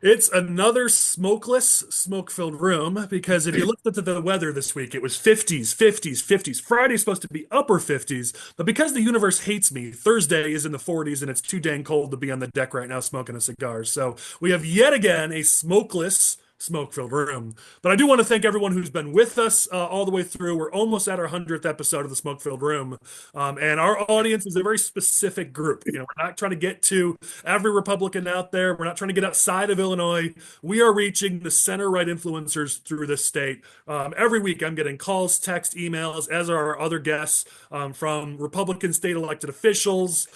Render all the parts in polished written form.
It's another smokeless, smoke-filled room because if you looked at the weather this week, it was 50s, 50s, 50s. Friday's supposed to be upper 50s, but because the universe hates me, Thursday is in the 40s and it's too dang cold to be on the deck right now smoking a cigar. So we have yet again a smokeless, smoke-filled room. But I do want to thank everyone who's been with us all the way through. We're almost at our 100th episode of the Smoke-Filled Room. And our audience is a very specific group. We're not trying to get to every Republican out there. We're not trying to get outside of Illinois. We are reaching the center right influencers through this state. Every week, I'm getting calls, text, emails, as are our other guests from Republican state elected officials,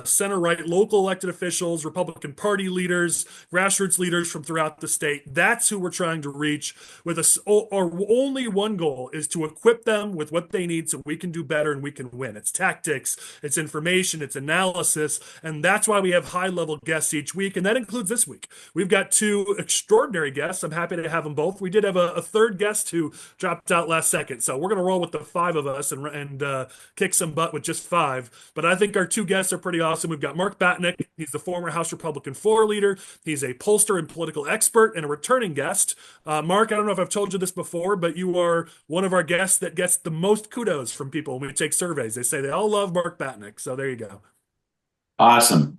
center right local elected officials, Republican Party leaders, grassroots leaders from throughout the state. That's who we're trying to reach with us. Our only one goal is to equip them with what they need so we can do better and we can win. It's tactics, it's information, it's analysis, and that's why we have high level guests each week. And that includes this week. We've got two extraordinary guests. I'm happy to have them both. We did have a third guest who dropped out last second. So we're going to roll with the five of us and kick some butt with just five. But I think our two guests are pretty awesome. We've got Mark Batinick. He's the former House Republican floor leader. He's a pollster and political expert and a returning guest. Mark, I don't know if I've told you this before, but you are one of our guests that gets the most kudos from people when we take surveys. They say they all love Mark Batinick. So there you go. Awesome.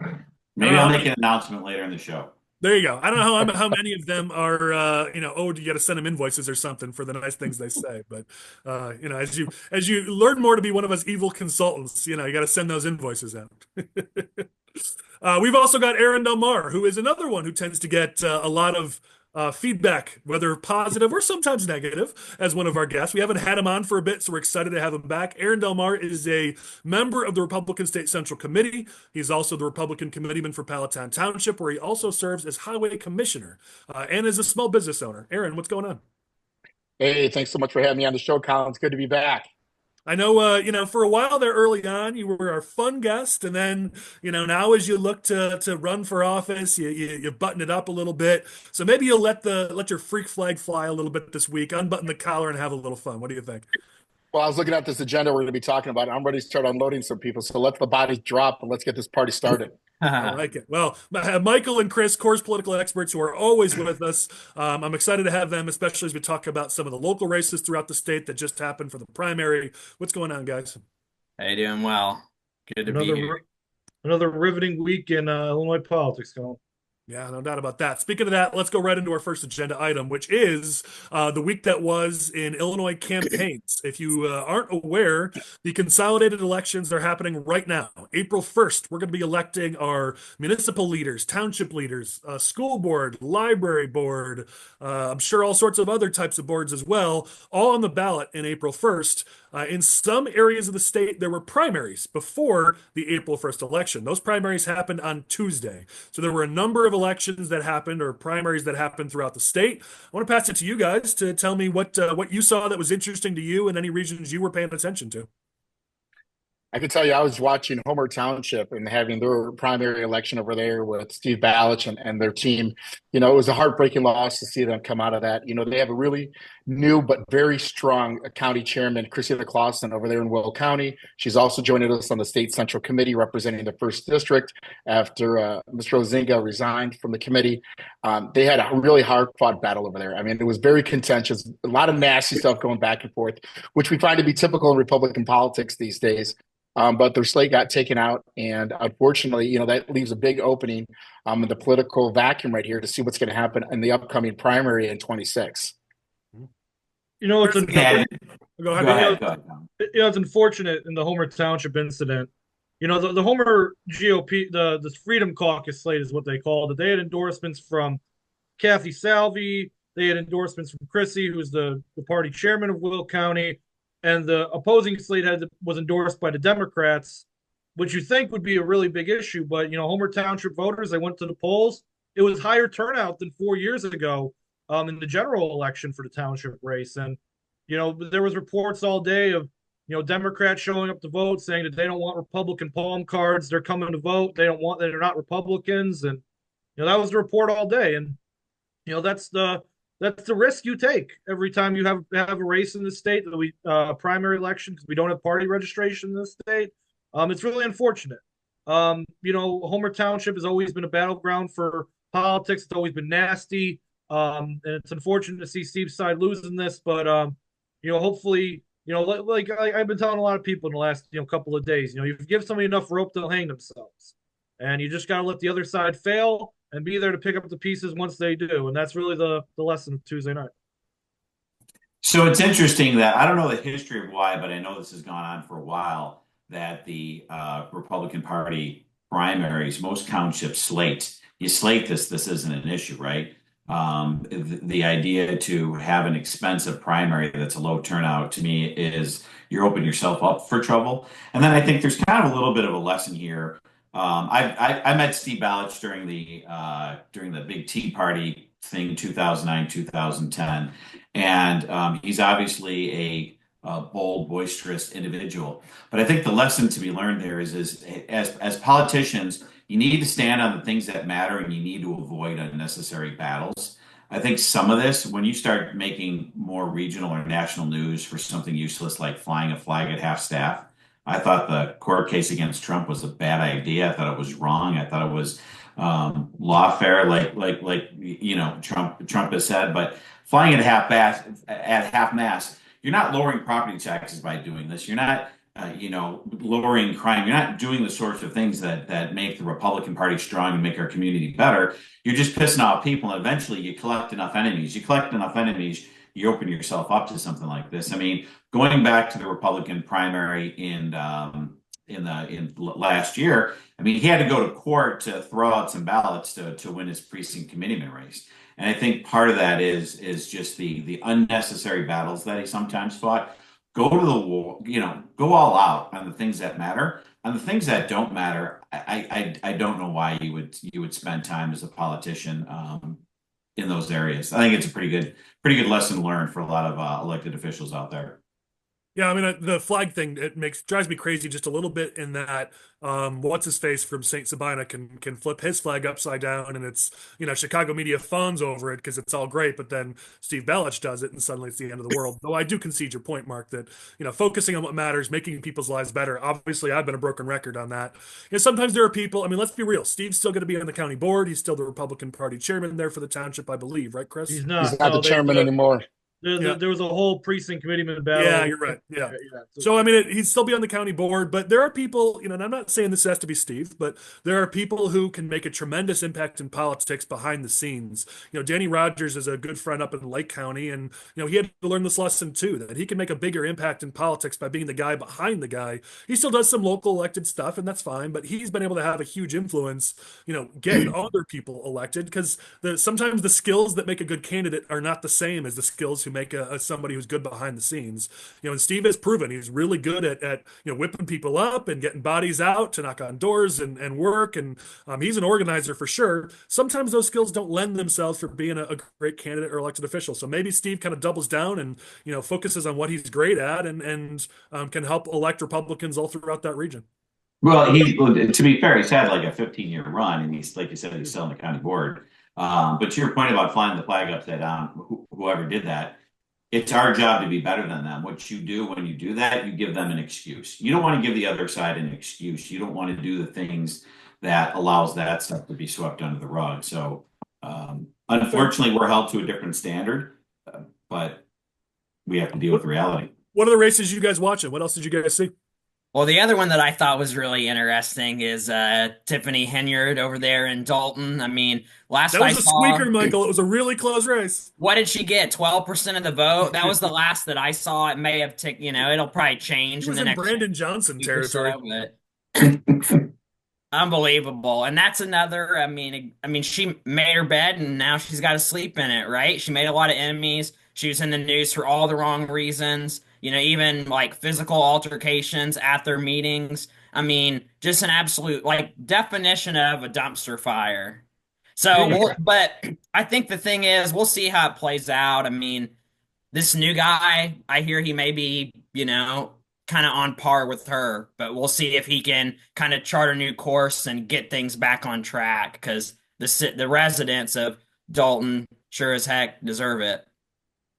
Maybe I'll make an announcement later in the show. There you go. I don't know how many of them are, oh, you got to send them invoices or something for the nice things they say. But, as you learn more to be one of us evil consultants, you got to send those invoices out. We've also got Aaron Del Mar, who is another one who tends to get a lot of feedback, whether positive or sometimes negative, as one of our guests. We haven't had him on for a bit, so we're excited to have him back. Aaron Del Mar is a member of the Republican State Central Committee. He's also the Republican Committeeman for Palatine Township, where he also serves as Highway Commissioner and is a small business owner. Aaron, what's going on? Hey, thanks so much for having me on the show, Collin. It's good to be back. I know, for a while there early on, you were our fun guest, and then, now as you look to run for office, you button it up a little bit. So maybe you'll let your freak flag fly a little bit this week, unbutton the collar, and have a little fun. What do you think? Well, I was looking at this agenda we're going to be talking about. I'm ready to start unloading some people. So let the bodies drop and let's get this party started. I like it. Well, Michael and Chris, course political experts who are always with us. I'm excited to have them, especially as we talk about some of the local races throughout the state that just happened for the primary. What's going on, guys? Hey, doing well. Good to be here. Another riveting week in Illinois politics, Colin. Yeah, no doubt about that. Speaking of that, let's go right into our first agenda item, which is the week that was in Illinois campaigns. If you aren't aware, the consolidated elections are happening right now. April 1st, we're going to be electing our municipal leaders, township leaders, school board, library board, I'm sure all sorts of other types of boards as well, all on the ballot in April 1st. In some areas of the state, there were primaries before the April 1st election. Those primaries happened on Tuesday. So there were a number of elections that happened or primaries that happened throughout the state. I want to pass it to you guys to tell me what you saw that was interesting to you and any regions you were paying attention to. I can tell you, I was watching Homer Township and having their primary election over there with Steve Balich and their team. It was a heartbreaking loss to see them come out of that. They have a really new but very strong county chairman, Christina Clausen, over there in Will County. She's also joining us on the State Central Committee representing the First District after Mr. Ozinga resigned from the committee. They had a really hard-fought battle over there. I mean, it was very contentious, a lot of nasty stuff going back and forth, which we find to be typical in Republican politics these days. But their slate got taken out, and unfortunately, that leaves a big opening in the political vacuum right here to see what's going to happen in the upcoming primary in 26. It's Go ahead. it's unfortunate in the Homer Township incident. The Homer GOP, the Freedom Caucus slate is what they called it. They had endorsements from Kathy Salvi. They had endorsements from Chrissy, who's the party chairman of Will County. And the opposing slate was endorsed by the Democrats, which you think would be a really big issue. But, Homer Township voters, they went to the polls. It was higher turnout than 4 years ago in the general election for the township race. And, there was reports all day of, Democrats showing up to vote saying that they don't want Republican palm cards. They're coming to vote. They're not Republicans. And, that was the report all day. And, that's the risk you take every time you have a race in the state, the primary election, because we don't have party registration in the state. It's really unfortunate. Homer Township has always been a battleground for politics. It's always been nasty. And it's unfortunate to see Steve's side losing this, but hopefully, like I've been telling a lot of people in the last couple of days, you give somebody enough rope, they'll hang themselves, and you just got to let the other side fail and be there to pick up the pieces once they do, and that's really the lesson of Tuesday night. So it's interesting that I don't know the history of why, but I know this has gone on for a while, that the Republican Party primaries, most townships slate. You slate this isn't an issue, right? The idea to have an expensive primary that's a low turnout, to me, is you're opening yourself up for trouble. And then I think there's kind of a little bit of a lesson here. I met Steve Ballich during the big Tea Party thing, 2009, 2010, and he's obviously a bold, boisterous individual. But I think the lesson to be learned there is as politicians, you need to stand on the things that matter, and you need to avoid unnecessary battles. I think some of this, when you start making more regional or national news for something useless like flying a flag at half staff, I thought the court case against Trump was a bad idea. I thought it was wrong. I thought it was lawfare, like Trump has said. But flying at half mast, you're not lowering property taxes by doing this. You're not lowering crime. You're not doing the sorts of things that make the Republican Party strong and make our community better. You're just pissing off people, and eventually you collect enough enemies. You open yourself up to something like this. I mean, going back to the Republican primary in last year, I mean, he had to go to court to throw out some ballots to win his precinct committeeman race. And I think part of that is just the unnecessary battles that he sometimes fought. Go to the war, go all out on the things that matter. On the things that don't matter, I don't know why you would spend time as a politician in those areas. I think it's a pretty good lesson learned for a lot of elected officials out there. Yeah, I mean, the flag thing, drives me crazy just a little bit in that what's his face from St. Sabina can flip his flag upside down, and it's Chicago media fawns over it because it's all great, but then Steve Ballich does it and suddenly it's the end of the world. Though I do concede your point, Mark, that focusing on what matters, making people's lives better. Obviously, I've been a broken record on that. Sometimes there are people. I mean, let's be real. Steve's still going to be on the county board. He's still the Republican Party chairman there for the township, I believe, right, Chris? He's not. He's not the chairman anymore. There was a whole precinct committeeman battle. Yeah, you're right. Yeah. So, I mean, he'd still be on the county board, but there are people, and I'm not saying this has to be Steve, but there are people who can make a tremendous impact in politics behind the scenes. Danny Rogers is a good friend up in Lake County, and, he had to learn this lesson too, that he can make a bigger impact in politics by being the guy behind the guy. He still does some local elected stuff, and that's fine, but he's been able to have a huge influence, getting other people elected, because sometimes the skills that make a good candidate are not the same as the skills who make somebody who's good behind the scenes. And Steve has proven he's really good at whipping people up and getting bodies out to knock on doors and work. And he's an organizer for sure. Sometimes those skills don't lend themselves for being a great candidate or elected official. So maybe Steve kind of doubles down and focuses on what he's great at and can help elect Republicans all throughout that region. Well, to be fair, he's had like a 15-year run, and he's, like you said, he's still on the county board. But to your point about flying the flag upside down, whoever did that, it's our job to be better than them. What you do when you do that, you give them an excuse. You don't want to give the other side an excuse. You don't want to do the things that allows that stuff to be swept under the rug. So, unfortunately, we're held to a different standard, but we have to deal with reality. What are the races you guys watching? What else did you guys see? Well, the other one that I thought was really interesting is Tiffany Henyard over there in Dolton. I mean, that was a squeaker, Michael. It was a really close race. What did she get? 12% of the vote. That was the last that I saw. It may have ticked. It'll probably change in the next. Brandon Johnson territory. Unbelievable. And that's another. I mean, she made her bed and now she's got to sleep in it. Right? She made a lot of enemies. She was in the news for all the wrong reasons. Even like physical altercations at their meetings. I mean, just an absolute definition of a dumpster fire. So, but I think the thing is, we'll see how it plays out. I mean, this new guy, I hear he may be, kind of on par with her, but we'll see if he can kind of chart a new course and get things back on track, because the residents of Dolton sure as heck deserve it.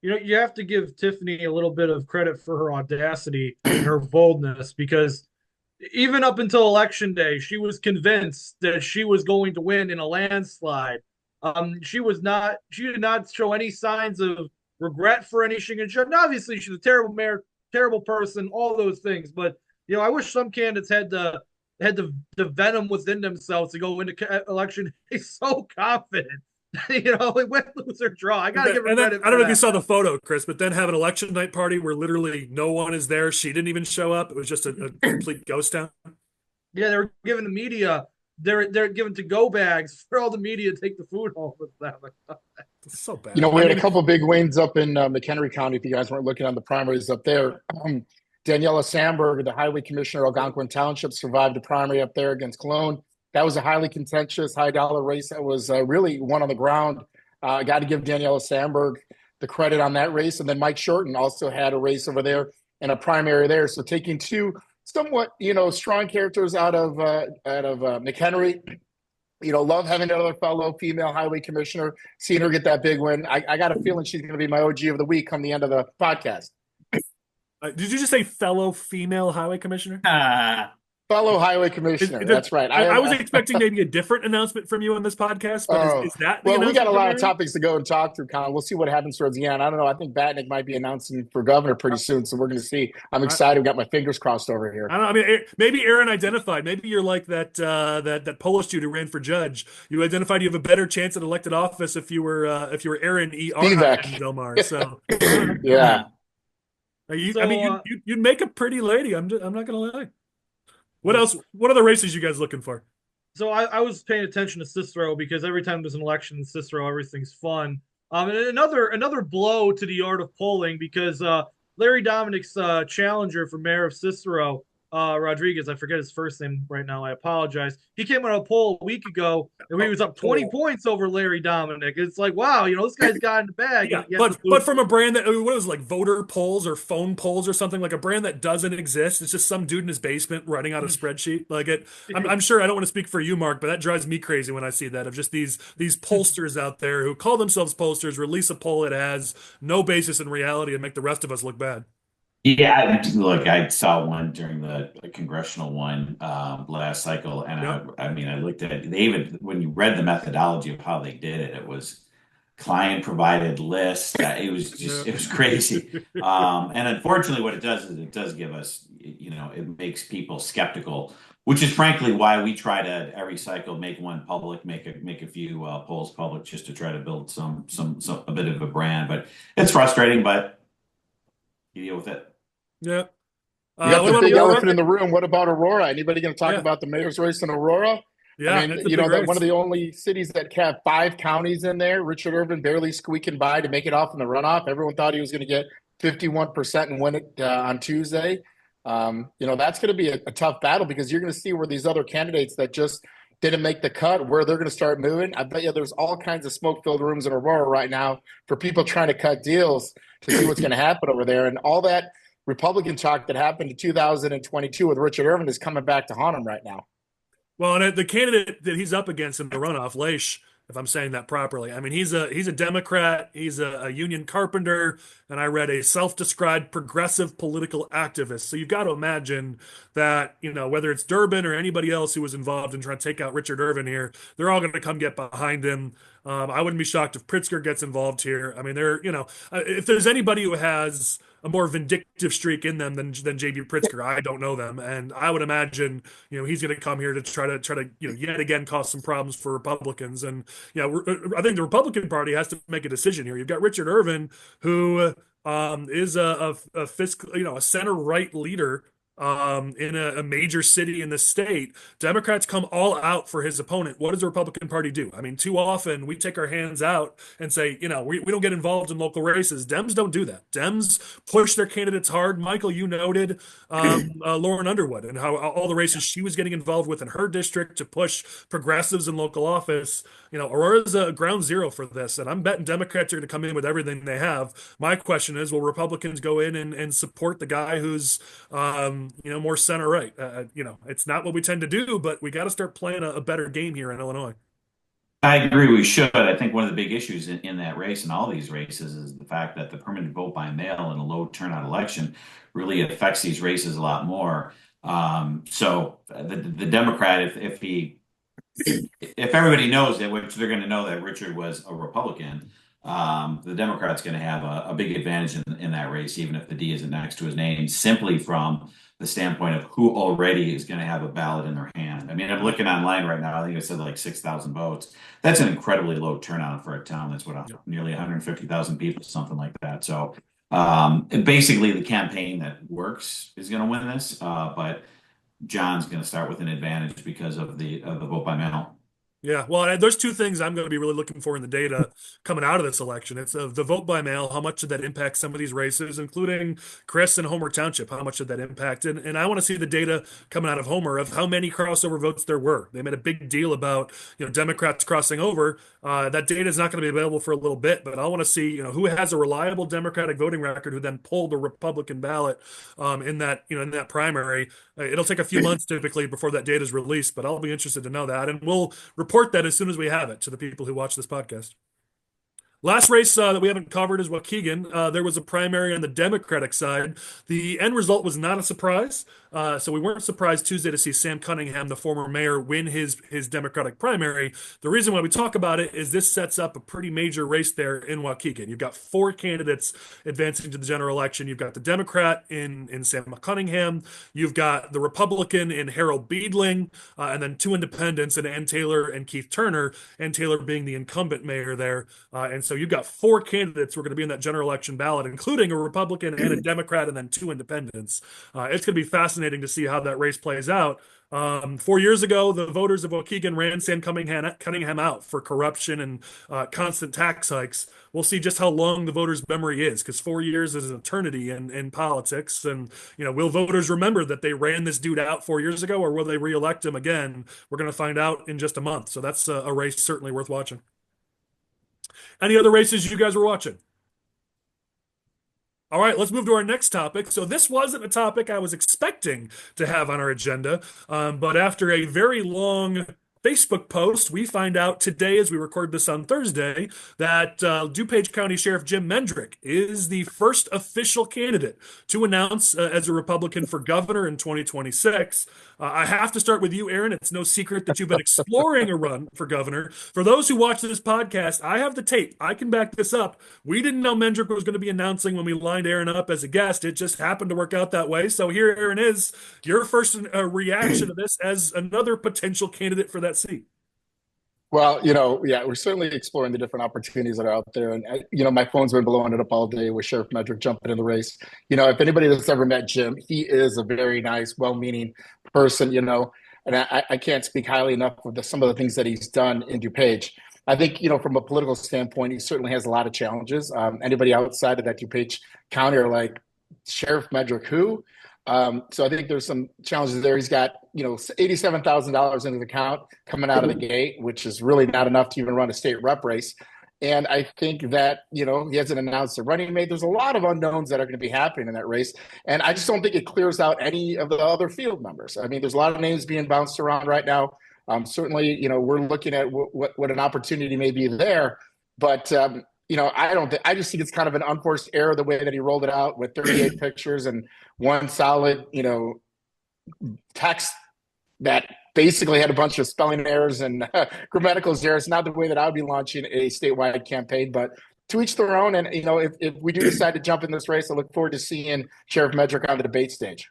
You have to give Tiffany a little bit of credit for her audacity and her boldness, because even up until Election Day, she was convinced that she was going to win in a landslide. She did not show any signs of regret for anything she had done. Obviously, she's a terrible mayor, terrible person, all those things. But I wish some candidates had the venom within themselves to go into election so confident. Like win, lose, or draw. I gotta give her credit. I don't know if you saw the photo, Chris, but then have an election night party where literally no one is there. She didn't even show up. It was just a complete ghost town. Yeah, they were giving the media. They're giving to-go bags for all the media to take the food home with them. It's so bad. We had a couple big wins up in McHenry County. If you guys weren't looking on the primaries up there, Daniela Sandberg, the highway commissioner of Algonquin Township, survived a primary up there against Cologne. That was a highly contentious, high-dollar race that was really won on the ground. I got to give Daniela Sandberg the credit on that race. And then Mike Shorten also had a race over there and a primary there. So taking two somewhat, strong characters out of McHenry. Love having another fellow female highway commissioner, seeing her get that big win. I got a feeling she's going to be my OG of the week come the end of the podcast. Did you just say fellow female highway commissioner? Fellow highway commissioner. That's right. I was expecting maybe a different announcement from you on this podcast, but is that the we got a lot of Mary? topics to go and talk through, Collin. We'll see what happens towards the end. I don't know. I think Batinick might be announcing for governor pretty soon, so we're going to see. I'm excited. I've got my fingers crossed over here. I don't know. I mean, maybe Aaron identified. Maybe you're like that Polish dude who ran for judge. You identified you have a better chance at elected office if you were Aaron E.R. Del Mar. So yeah. You'd make a pretty lady. I'm not gonna lie. What else? What other races you guys looking for? So I was paying attention to Cicero because every time there's an election in Cicero, everything's fun. And another blow to the art of polling because Larry Dominick's challenger for mayor of Cicero, Rodriguez, I forget his first name right now. I apologize. He came on a poll a week ago, and he was up 20 points over Larry Dominick. It's like, wow, this guy's got in the bag. Yeah, but from a brand that, what was it, like voter polls or phone polls or something, like a brand that doesn't exist. It's just some dude in his basement writing out a spreadsheet. Like I'm sure I don't want to speak for you, Mark, but that drives me crazy when I see that, of just these pollsters out there who call themselves pollsters, release a poll that has no basis in reality and make the rest of us look bad. Yeah, look, I saw one during the congressional one last cycle, and Yep. I looked at it. They even, when you read the methodology of how they did it, it was client provided list. It was just, it was crazy. And unfortunately, what it does is it does give us, it makes people skeptical, which is frankly why we try to every cycle make one public, make a few polls public, just to try to build some a bit of a brand. But it's frustrating, but you deal with it. Yeah. You got the big elephant in the room. What about Aurora? Anybody going to talk about the mayor's race in Aurora? Yeah, I mean, one of the only cities that have 5 counties in there. Richard Irvin barely squeaking by to make it off in the runoff. Everyone thought he was going to get 51% and win it on Tuesday. That's going to be a tough battle because you're going to see where these other candidates that just didn't make the cut, where they're going to start moving. I bet you there's all kinds of smoke-filled rooms in Aurora right now for people trying to cut deals to see what's going to happen over there. And all that Republican talk that happened in 2022 with Richard Irvin is coming back to haunt him right now. Well, and the candidate that he's up against in the runoff, Leish, if I'm saying that properly, I mean, he's a Democrat, he's a union carpenter, and I read a self-described progressive political activist. So you've got to imagine that, whether it's Durbin or anybody else who was involved in trying to take out Richard Irvin here, they're all going to come get behind him. I wouldn't be shocked if Pritzker gets involved here. I mean, if there's anybody who has a more vindictive streak in them than JB Pritzker, I don't know them, and I would imagine he's going to come here to try to yet again cause some problems for Republicans. And I think the Republican Party has to make a decision here. You've got Richard Irvin, who is a fiscal, a center right leader in a major city in the state. Democrats come all out for his opponent. What does the Republican Party do? I mean, too often we take our hands out and say, we don't get involved in local races. Dems don't do that. Dems push their candidates hard. Michael, you noted Lauren Underwood and how all the races she was getting involved with in her district to push progressives in local office. Aurora's a ground zero for this, and I'm betting Democrats are going to come in with everything they have. My question is, will Republicans go in and support the guy who's more center right? It's not what we tend to do, but we got to start playing a better game here in Illinois. I agree we should. I think one of the big issues in that race and all these races is the fact that the permanent vote by mail in a low turnout election really affects these races a lot more. So the Democrat, if he if everybody knows that, which they're going to know that Richard was a Republican, the Democrat's going to have a big advantage in that race, even if the D isn't next to his name, simply from the standpoint of who already is going to have a ballot in their hand. I mean, I'm looking online right now. I think it said like 6,000 votes. That's an incredibly low turnout for a town that's nearly 150,000 people, something like that. So basically, the campaign that works is going to win this, but John's going to start with an advantage because of the vote by mail. Yeah, well, there's two things I'm going to be really looking for in the data coming out of this election. It's the vote by mail. How much did that impact some of these races, including Chris and Homer Township? How much did that impact? And I want to see the data coming out of Homer of how many crossover votes there were. They made a big deal about Democrats crossing over. That data is not going to be available for a little bit, but I want to see who has a reliable Democratic voting record who then pulled a Republican ballot in that primary. It'll take a few months typically before that data is released, but I'll be interested to know that, and we'll report that as soon as we have it to the people who watch this podcast. Last race that we haven't covered is Waukegan. There was a primary on the Democratic side. The end result was not a surprise. So we weren't surprised Tuesday to see Sam Cunningham, the former mayor, win his Democratic primary. The reason why we talk about it is this sets up a pretty major race there in Waukegan. You've got four candidates advancing to the general election. You've got the Democrat in Sam Cunningham. You've got the Republican in Harold Beedling, and then two independents in Ann Taylor and Keith Turner. Ann Taylor being the incumbent mayor there. And so you've got four candidates who are going to be in that general election ballot, including a Republican and a Democrat, and then two independents. It's going to be fascinating to see how that race plays out. 4 years ago, the voters of Waukegan ran Sam Cunningham out for corruption and constant tax hikes. We'll see just how long the voters' memory is, because 4 years is an eternity in politics. And will voters remember that they ran this dude out 4 years ago, or will they reelect him again? We're going to find out in just a month. So that's a race certainly worth watching. Any other races you guys were watching? All right, let's move to our next topic. So this wasn't a topic I was expecting to have on our agenda, but after a very long Facebook post, we find out today, as we record this on Thursday, that DuPage County Sheriff Jim Mendrick is the first official candidate to announce as a Republican for governor in 2026. I have to start with you, Aaron. It's no secret that you've been exploring a run for governor. For those who watch this podcast, I have the tape. I can back this up. We didn't know Mendrick was going to be announcing when we lined Aaron up as a guest. It just happened to work out that way. So here, Aaron, is your first reaction to this as another potential candidate for that seat. Well, yeah, we're certainly exploring the different opportunities that are out there. And, my phone's been blowing it up all day with Sheriff Mendrick jumping in the race. If anybody that's ever met Jim, he is a very nice, well-meaning person, and I can't speak highly enough of some of the things that he's done in DuPage. I think, from a political standpoint, he certainly has a lot of challenges. Anybody outside of that DuPage County are like, Sheriff Mendrick, who? So I think there's some challenges there. He's got, $87,000 in his account coming out of the gate, which is really not enough to even run a state rep race. And I think that, he hasn't announced a running mate. There's a lot of unknowns that are going to be happening in that race. And I just don't think it clears out any of the other field members. I mean, there's a lot of names being bounced around right now. Certainly, we're looking at what an opportunity may be there. But, I just think it's kind of an unforced error the way that he rolled it out with 38 pictures and one solid, text that basically had a bunch of spelling errors and grammatical errors. Not the way that I would be launching a statewide campaign, but to each their own. And, if we do decide to jump in this race, I look forward to seeing Sheriff Mendrick on the debate stage.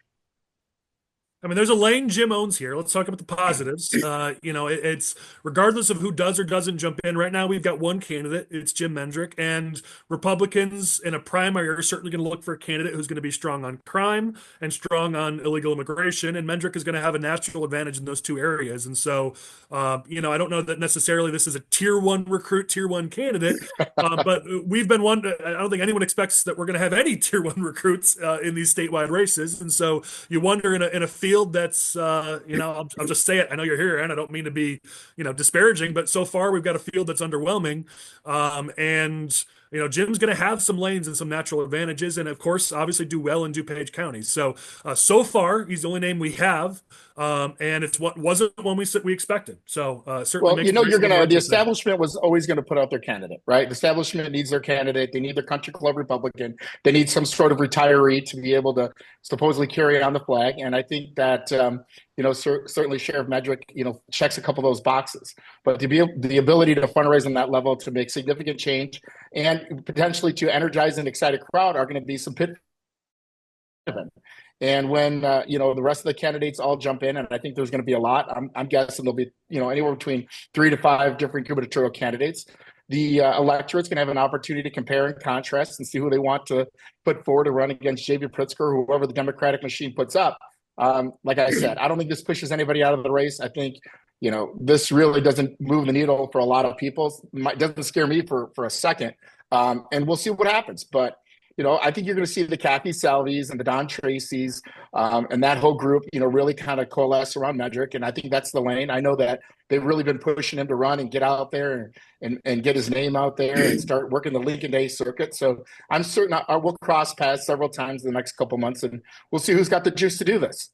I mean, there's a lane Jim owns here. Let's talk about the positives. It's regardless of who does or doesn't jump in. Right now, we've got one candidate. It's Jim Mendrick. And Republicans in a primary are certainly going to look for a candidate who's going to be strong on crime and strong on illegal immigration. And Mendrick is going to have a natural advantage in those two areas. And so, I don't know that necessarily this is a tier one recruit, tier one candidate. But we've been one. I don't think anyone expects that we're going to have any tier one recruits in these statewide races. And so you wonder in a field that's I'll just say it. I know you're here, and I don't mean to be disparaging, but so far we've got a field that's underwhelming, and Jim's going to have some lanes and some natural advantages, and of course, obviously do well in DuPage County. So far, he's the only name we have. and it's what wasn't one we expected. So certainly Well, makes the establishment was always going to put out their candidate, right? The establishment needs their candidate. They need their country club Republican. They need some sort of retiree to be able to supposedly carry on the flag. And I think that, certainly Sheriff Mendrick, checks a couple of those boxes. But to be the ability to fundraise on that level to make significant change and potentially to energize and excite a crowd are going to be some pit. And when the rest of the candidates all jump in, and I think there's going to be a lot, I'm guessing there'll be anywhere between 3 to 5 different gubernatorial candidates. The electorate's going to have an opportunity to compare and contrast and see who they want to put forward to run against J.B. Pritzker or whoever the Democratic machine puts up. Like I said, I don't think this pushes anybody out of the race. I think this really doesn't move the needle for a lot of people. It doesn't scare me for a second, and we'll see what happens. But I think you're going to see the Kathy Salvies and the Don Tracys and that whole group, really kind of coalesce around Mendrick. And I think that's the lane. I know that they've really been pushing him to run and get out there and get his name out there and start working the Lincoln Day circuit. So I'm certain we'll cross paths several times in the next couple months, and we'll see who's got the juice to do this.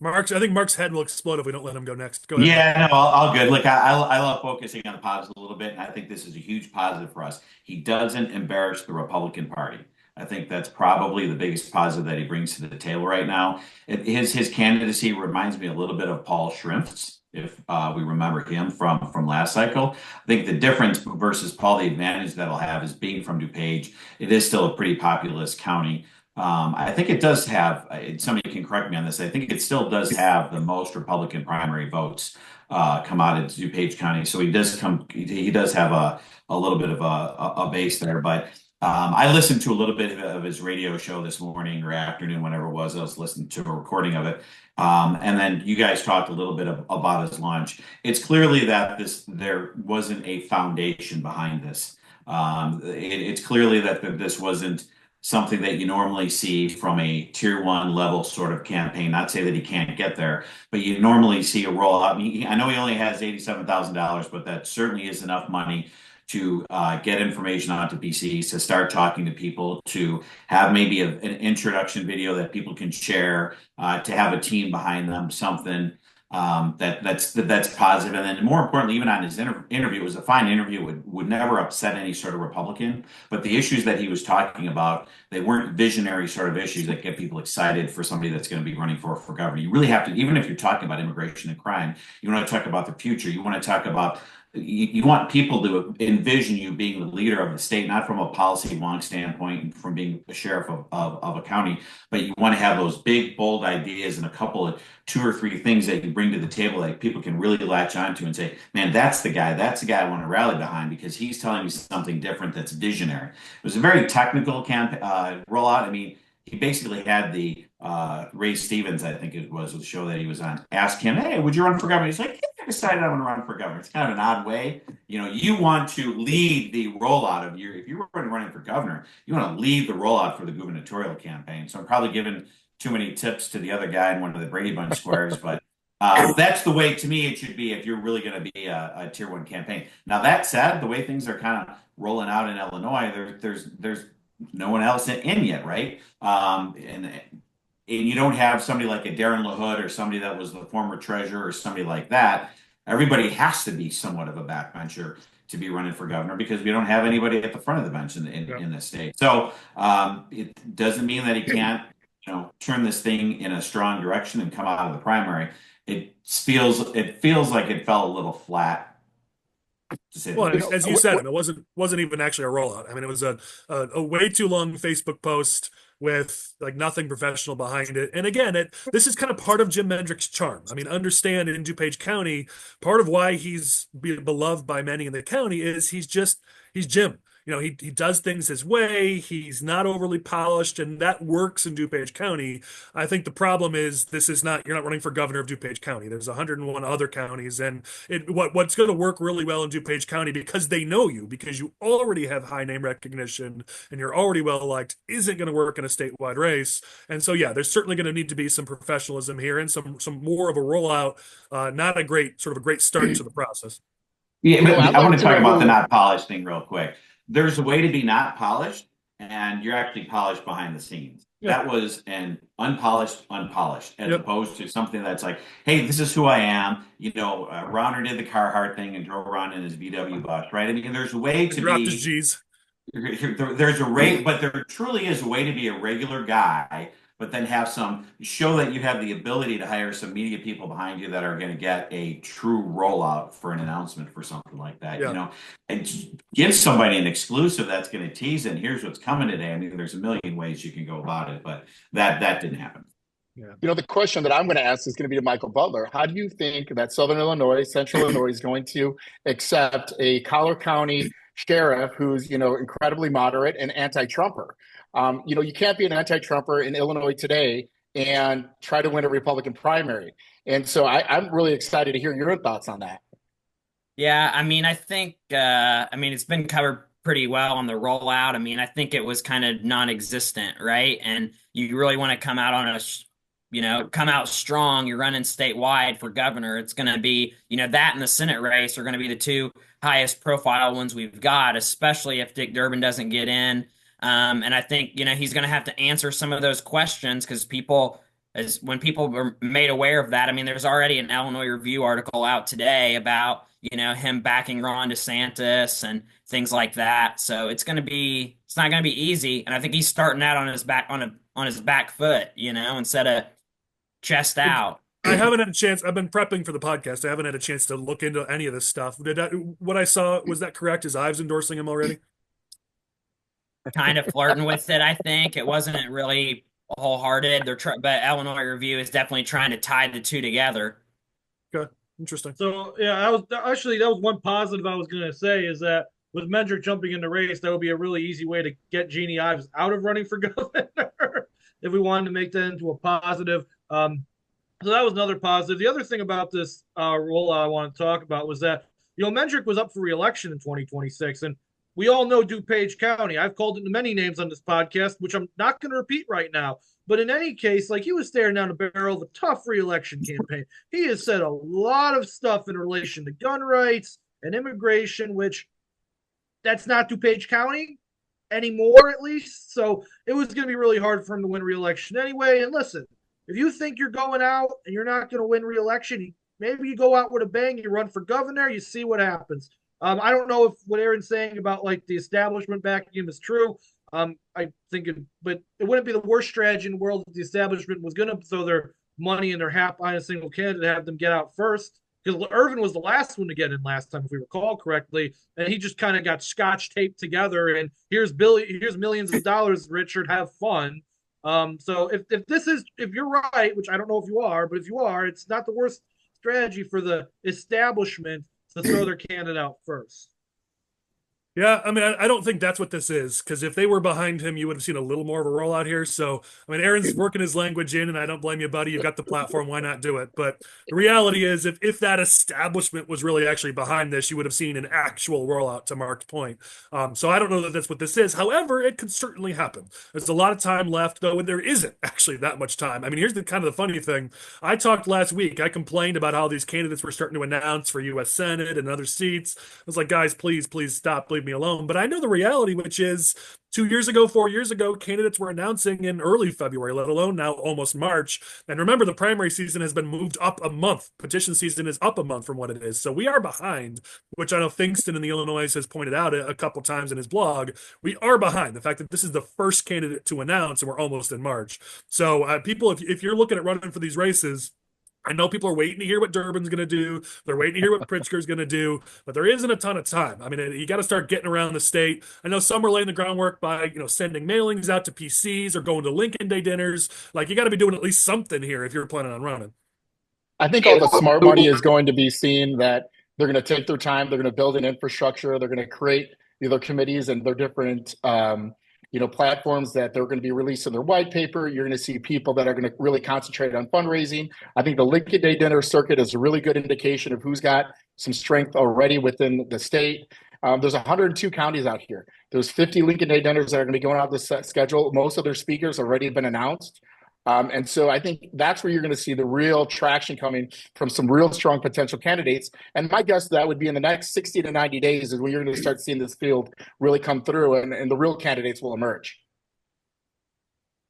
I think Mark's head will explode if we don't let him go next. Go ahead. Yeah, no, all good. Look, I love focusing on the positives a little bit, and I think this is a huge positive for us. He doesn't embarrass the Republican Party. I think that's probably the biggest positive that he brings to the table right now. His candidacy reminds me a little bit of Paul Schrimpf's, if we remember him from last cycle. I think the difference versus Paul, the advantage that'll have is being from DuPage. It is still a pretty populous county. I think it does have, somebody can correct me on this, I think it still does have the most Republican primary votes come out of DuPage County. So he does have a little bit of a base there. But I listened to a little bit of his radio show this morning or afternoon, whenever it was. I was listening to a recording of it. And then you guys talked a little bit about his launch. It's clearly that there wasn't a foundation behind this. It's clearly that this wasn't something that you normally see from a tier 1 level sort of campaign. Not say that he can't get there, but you normally see a rollout. I know he only has $87,000, but that certainly is enough money to get information onto PCs, to start talking to people, to have maybe an introduction video that people can share, to have a team behind them, something that's positive. And then more importantly, even on his interview, it was a fine interview, would never upset any sort of Republican, but the issues that he was talking about, they weren't visionary sort of issues that get people excited for somebody that's going to be running for governor. You really have to, even if you're talking about immigration and crime, you want to talk about the future. You want to talk about, you want people to envision you being the leader of the state, not from a policy wonk standpoint, from being a sheriff of a county, but you want to have those big, bold ideas and a couple of 2 or 3 things that you bring to the table that people can really latch onto and say, man, that's the guy I want to rally behind because he's telling me something different that's visionary. It was a very technical rollout. I mean, he basically had the Ray Stevens, I think it was the show that he was on, ask him, hey, would you run for governor? He's like, yeah, I decided I want to run for governor. It's kind of an odd way. You want to lead the rollout of if you're running for governor, you want to lead the rollout for the gubernatorial campaign. So I'm probably giving too many tips to the other guy in one of the Brady Bunch squares, but that's the way, to me, it should be if you're really going to be a tier 1 campaign. Now, that said, the way things are kind of rolling out in Illinois, there's no one else in yet, right? And you don't have somebody like a Darren LaHood or somebody that was the former treasurer or somebody like that. Everybody has to be somewhat of a backbencher to be running for governor because we don't have anybody at the front of the bench in the state. So it doesn't mean that he can't, turn this thing in a strong direction and come out of the primary. It feels like it fell a little flat. Well, as you said, it wasn't even actually a rollout. I mean, it was a way too long Facebook post with like nothing professional behind it. And again, this is kind of part of Jim Mendrick's charm. I mean, understand in DuPage County, part of why he's beloved by many in the county is he's Jim. He does things his way. He's not overly polished, and that works in DuPage County. I think the problem is you're not running for governor of DuPage County. There's 101 other counties, and what's going to work really well in DuPage County because they know you, because you already have high name recognition and you're already well liked, isn't going to work in a statewide race. And so, yeah, there's certainly going to need to be some professionalism here and some more of a rollout, not a great start to the process. Yeah, I want to talk about the not polished thing real quick. There's a way to be not polished and you're actually polished behind the scenes. Yeah. That was an unpolished, as Yep. opposed to something that's like, hey, this is who I am. You know, Ronner did the Carhartt thing and drove around in his VW bus, right? I mean, there's a way to Dropped be. his G's. There's a rate, but there truly is a way to be a regular guy, but then have show that you have the ability to hire some media people behind you that are going to get a true rollout for an announcement for something like that, Yeah. you know, and give somebody an exclusive that's going to tease it. Here's what's coming today. I mean, there's a million ways you can go about it, but that didn't happen. Yeah. You know, the question that I'm going to ask is going to be to Michael Butler. How do you think that Southern Illinois, Central Illinois is going to accept a Collier County sheriff who's, you know, incredibly moderate and anti-Trumper? You know, you can't be an anti-Trumper in Illinois today and try to win a Republican primary. And so I'm really excited to hear your thoughts on that. Yeah, I mean, I think, it's been covered pretty well on the rollout. I mean, I think it was kind of non-existent, right? And you really want to come out on come out strong. You're running statewide for governor. It's going to be, that and the Senate race are going to be the two highest profile ones we've got, especially if Dick Durbin doesn't get in. And I think, he's going to have to answer some of those questions because when people were made aware of that, I mean, there's already an Illinois Review article out today about, him backing Ron DeSantis and things like that. So it's not going to be easy. And I think he's starting out on his back foot, instead of chest out. I haven't had a chance. I've been prepping for the podcast. I haven't had a chance to look into any of this stuff. What I saw, was that correct? Is Ives endorsing him already? Kind of flirting with it, I think. It wasn't really wholehearted. But Illinois Review is definitely trying to tie the two together. Okay, interesting. So yeah, that was one positive I was going to say is that with Mendrick jumping in the race, that would be a really easy way to get Jeannie Ives out of running for governor if we wanted to make that into a positive. So that was another positive. The other thing about this rollout I want to talk about was that Mendrick was up for re-election in 2026, and we all know DuPage County. I've called it many names on this podcast, which I'm not going to repeat right now. But in any case, he was staring down the barrel of a tough re-election campaign. He has said a lot of stuff in relation to gun rights and immigration, which that's not DuPage County anymore, at least. So it was going to be really hard for him to win re-election anyway. And listen, if you think you're going out and you're not going to win re-election, maybe you go out with a bang, you run for governor, you see what happens. I don't know if what Aaron's saying about the establishment backing him is true. I think but it wouldn't be the worst strategy in the world if the establishment was going to throw their money and their hat behind a single candidate, have them get out first. Because Irvin was the last one to get in last time, if we recall correctly, and he just kind of got scotch taped together. And here's millions of dollars, Richard, have fun. So if you're right, which I don't know if you are, but if you are, it's not the worst strategy for the establishment to throw their candidate out first. Yeah, I mean, I don't think that's what this is, because if they were behind him, you would have seen a little more of a rollout here. So, I mean, Aaron's working his language in, and I don't blame you, buddy. You've got the platform. Why not do it? But the reality is, if that establishment was really actually behind this, you would have seen an actual rollout, to Mark's point. So I don't know that that's what this is. However, it could certainly happen. There's a lot of time left, though, and there isn't actually that much time. I mean, here's the kind of the funny thing. I talked last week. I complained about how these candidates were starting to announce for U.S. Senate and other seats. I was like, guys, please stop. Leave me alone. But I know the reality, which is 4 years ago, candidates were announcing in early February, let alone now almost March. And remember, the primary season has been moved up a month. Petition season is up a month from what it is. So we are behind, which I know Fingston in the Illinois has pointed out a couple times in his blog. We are behind the fact that this is the first candidate to announce, and we're almost in March. So people, if you're looking at running for these races, I know people are waiting to hear what Durbin's going to do. They're waiting to hear what Pritzker's going to do, but there isn't a ton of time. I mean, you got to start getting around the state. I know some are laying the groundwork by, sending mailings out to PCs or going to Lincoln Day dinners. You got to be doing at least something here if you're planning on running. I think all the smart money is going to be seen that they're going to take their time. They're going to build an infrastructure. They're going to create their committees and their different platforms that they're going to be releasing their white paper. You're going to see people that are going to really concentrate on fundraising. I think the Lincoln Day dinner circuit is a really good indication of who's got some strength already within the state. There's 102 counties out here. There's 50 Lincoln Day dinners that are going to be going out this schedule. Most of their speakers already been announced. And so I think that's where you're going to see the real traction coming from some real strong potential candidates. And my guess that would be in the next 60 to 90 days is when you're going to start seeing this field really come through and the real candidates will emerge.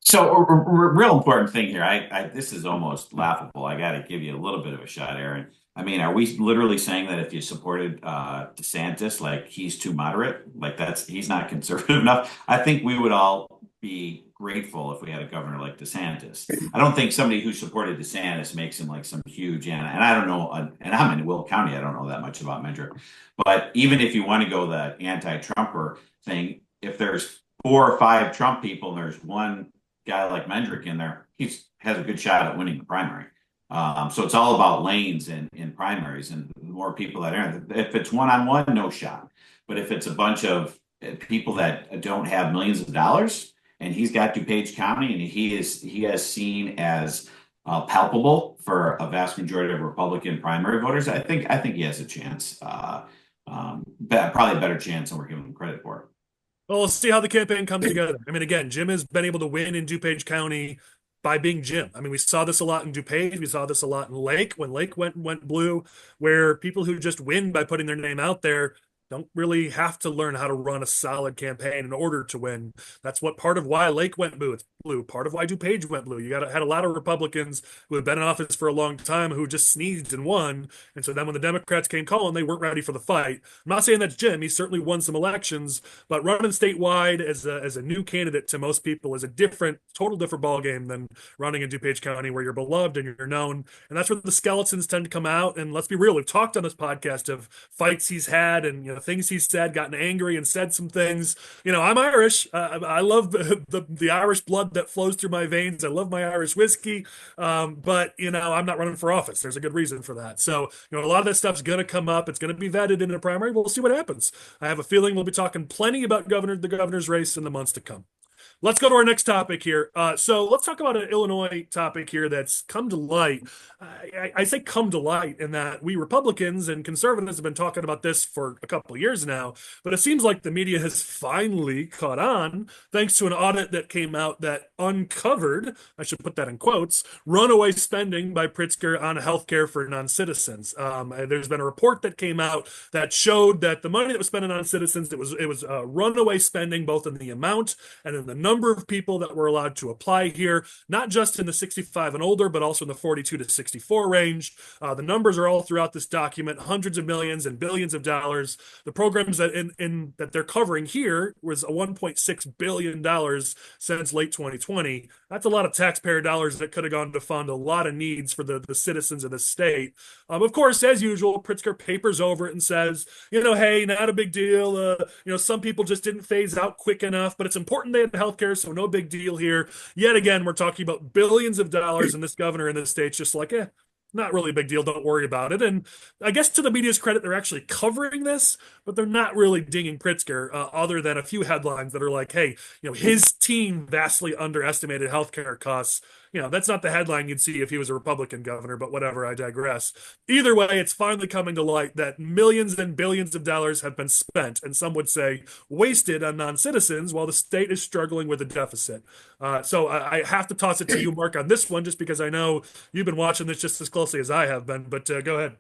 So a real important thing here, this is almost laughable. I got to give you a little bit of a shot, Aaron. I mean, are we literally saying that if you supported DeSantis, like he's too moderate, like he's not conservative enough? I think we would all be grateful if we had a governor like DeSantis. I don't think somebody who supported DeSantis makes him like some huge, and I don't know, and I'm in Will County, I don't know that much about Mendrick, but even if you want to go the anti-Trumper thing, if there's 4 or 5 Trump people and there's one guy like Mendrick in there, he has a good shot at winning the primary. So it's all about lanes in primaries, and the more people that are, if it's one-on-one, no shot. But if it's a bunch of people that don't have millions of dollars, and he's got DuPage County, and he has seen as palpable for a vast majority of Republican primary voters, I think he has a chance, probably a better chance than we're giving him credit for. Well, we'll see how the campaign comes together. I mean, again, Jim has been able to win in DuPage County by being Jim. I mean, we saw this a lot in DuPage. We saw this a lot in Lake when Lake went blue, where people who just win by putting their name out there don't really have to learn how to run a solid campaign in order to win. That's what part of why Lake went blue. It's blue. Part of why DuPage went blue. Had a lot of Republicans who had been in office for a long time who just sneezed and won. And so then when the Democrats came calling, they weren't ready for the fight. I'm not saying that's Jim. He certainly won some elections, but running statewide as a new candidate to most people is a total different ballgame than running in DuPage County where you're beloved and you're known. And that's where the skeletons tend to come out. And let's be real, we've talked on this podcast of fights he's had and things he's said, gotten angry and said some things. I'm Irish. I love the Irish blood that flows through my veins. I love my Irish whiskey. But I'm not running for office. There's a good reason for that. So, a lot of that stuff's going to come up. It's going to be vetted in a primary. We'll see what happens. I have a feeling we'll be talking plenty about the governor's race in the months to come. Let's go to our next topic here. So let's talk about an Illinois topic here that's come to light. I say come to light in that we Republicans and conservatives have been talking about this for a couple of years now, but it seems like the media has finally caught on thanks to an audit that came out that uncovered, I should put that in quotes, runaway spending by Pritzker on healthcare for non-citizens. There's been a report that came out that showed that the money that was spent on non-citizens, it was runaway spending both in the amount and in the number of people that were allowed to apply here, not just in the 65 and older, but also in the 42 to 64 range. The numbers are all throughout this document, hundreds of millions and billions of dollars. The programs that that they're covering here was a $1.6 billion since late 2020. That's a lot of taxpayer dollars that could have gone to fund a lot of needs for the citizens of the state. Of course, as usual, Pritzker papers over it and says, hey, not a big deal. Some people just didn't phase out quick enough, but it's important they had healthcare, so no big deal here. Yet again, we're talking about billions of dollars, and this governor in this state's just like, not really a big deal. Don't worry about it. And I guess to the media's credit, they're actually covering this, but they're not really dinging Pritzker other than a few headlines that are like, hey, his team vastly underestimated healthcare costs. That's not the headline you'd see if he was a Republican governor, but whatever, I digress. Either way, it's finally coming to light that millions and billions of dollars have been spent, and some would say wasted on non-citizens while the state is struggling with a deficit. So I have to toss it to you, Mark, on this one, just because I know you've been watching this just as closely as I have been, but go ahead.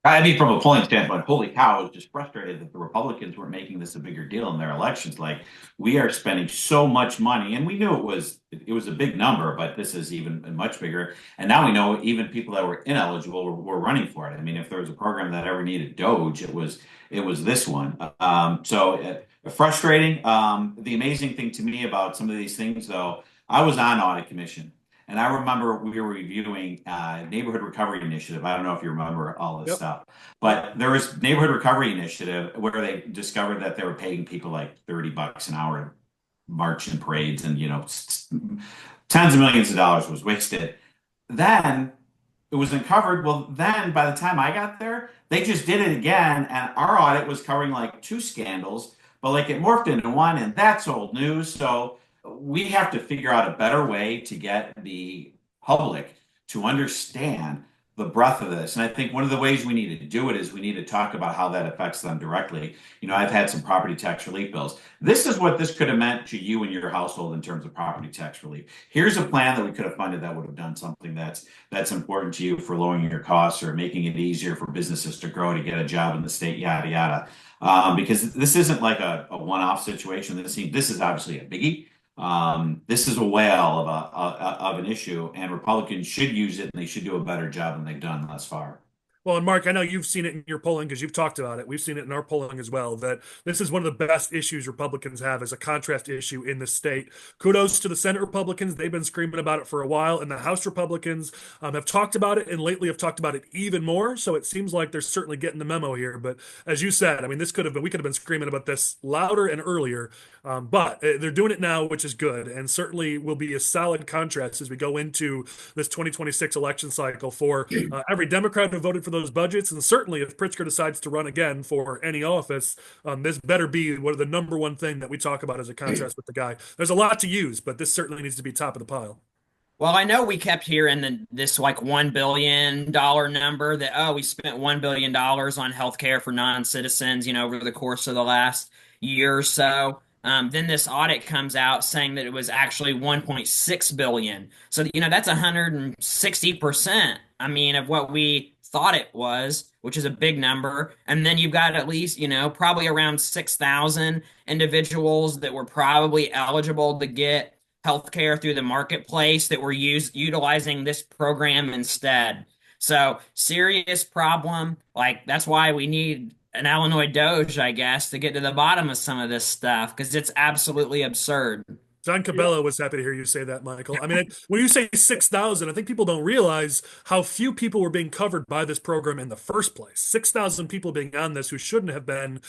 I mean, from a polling standpoint, holy cow, I was just frustrated that the Republicans weren't making this a bigger deal in their elections. Like, we are spending so much money, and we knew it was a big number, but this is even much bigger. And now we know even people that were ineligible were running for it. I mean, if there was a program that ever needed Doge, it was this one. Frustrating. The amazing thing to me about some of these things, though, I was on Audit Commission. And I remember we were reviewing Neighborhood Recovery Initiative. I don't know if you remember all this stuff, but there was Neighborhood Recovery Initiative where they discovered that they were paying people like $30 an hour to march in parades, and tens of millions of dollars was wasted. Then it was uncovered. Well, then by the time I got there, they just did it again, and our audit was covering like 2 scandals, but like it morphed into one, and that's old news. So we have to figure out a better way to get the public to understand the breadth of this. And I think one of the ways we need to do it is we need to talk about how that affects them directly. I've had some property tax relief bills. This is what this could have meant to you and your household in terms of property tax relief. Here's a plan that we could have funded that would have done something that's important to you for lowering your costs or making it easier for businesses to grow, to get a job in the state, yada, yada. Because this isn't like a one-off situation. This is obviously a biggie. This is a whale of an issue, and Republicans should use it, and they should do a better job than they've done thus far. Well, and Mark, I know you've seen it in your polling because you've talked about it. We've seen it in our polling as well, that this is one of the best issues Republicans have as a contrast issue in the state. Kudos to the Senate Republicans. They've been screaming about it for a while, and the House Republicans have talked about it, and lately have talked about it even more. So it seems like they're certainly getting the memo here. But as you said, I mean, we could have been screaming about this louder and earlier, but they're doing it now, which is good, and certainly will be a solid contrast as we go into this 2026 election cycle for every Democrat who voted for those budgets, and certainly if Pritzker decides to run again for any office, this better be one of the number one thing that we talk about as a contrast with the guy. There's a lot to use, but this certainly needs to be top of the pile. Well, I know we kept hearing this like $1 billion number that, oh, we spent $1 billion on healthcare for non-citizens, over the course of the last year or so. Then this audit comes out saying that it was actually 1.6 billion. So, that's 160%, of what we thought it was, which is a big number. And then you've got at least, probably around 6,000 individuals that were probably eligible to get healthcare through the marketplace that were utilizing this program instead. So serious problem. Like, that's why we need an Illinois Doge, I guess, to get to the bottom of some of this stuff, because it's absolutely absurd. John Cabela was happy to hear you say that, Michael. I mean, when you say 6,000, I think people don't realize how few people were being covered by this program in the first place. 6,000 people being on this who shouldn't have been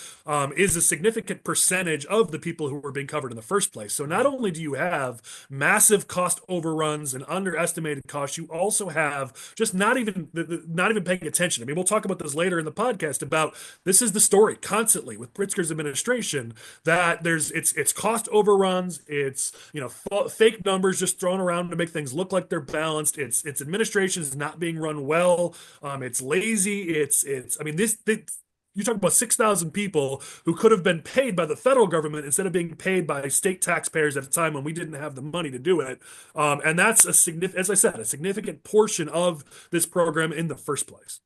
is a significant percentage of the people who were being covered in the first place. So not only do you have massive cost overruns and underestimated costs, you also have just not even paying attention. I mean, we'll talk about this later in the podcast about this is the story constantly with Pritzker's administration, that it's cost overruns, it's fake numbers just thrown around to make things look like they're balanced. It's administration is not being run well. It's lazy. You talk about 6,000 people who could have been paid by the federal government instead of being paid by state taxpayers at a time when we didn't have the money to do it. And that's as I said, a significant portion of this program in the first place.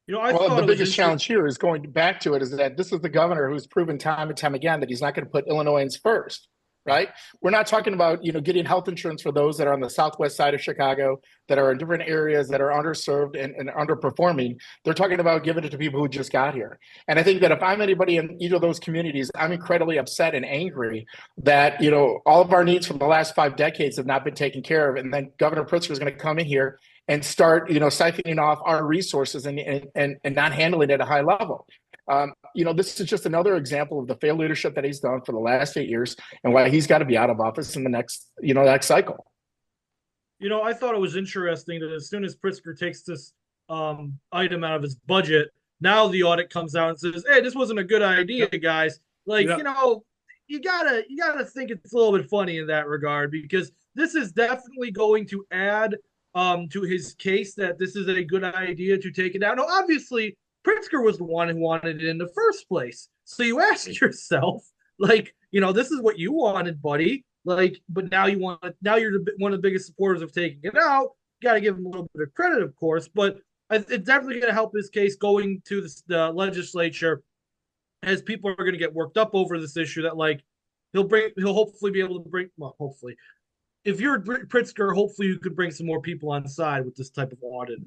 The biggest challenge here is going back to it is that this is the governor who's proven time and time again that he's not going to put Illinoisans first. Right? We're not talking about, getting health insurance for those that are on the southwest side of Chicago, that are in different areas that are underserved and underperforming. They're talking about giving it to people who just got here. And I think that if I'm anybody in either of those communities, I'm incredibly upset and angry that, all of our needs from the last 5 decades have not been taken care of. And then Governor Pritzker is going to come in here and start, siphoning off our resources and not handling it at a high level. This is just another example of the failed leadership that he's done for the last 8 years and why he's got to be out of office in the next cycle. I thought it was interesting that as soon as Pritzker takes this item out of his budget, now the audit comes out and says, "Hey, this wasn't a good idea, guys." You gotta think it's a little bit funny in that regard, because this is definitely going to add to his case that this is a good idea to take it out. Now, obviously, Pritzker was the one who wanted it in the first place. So you ask yourself, this is what you wanted, buddy. But now you're one of the biggest supporters of taking it out. Got to give him a little bit of credit, of course, but it's definitely going to help his case going to the legislature, as people are going to get worked up over this issue that he'll hopefully be able to bring. Well, hopefully, if you're Pritzker, hopefully you could bring some more people on side with this type of audit.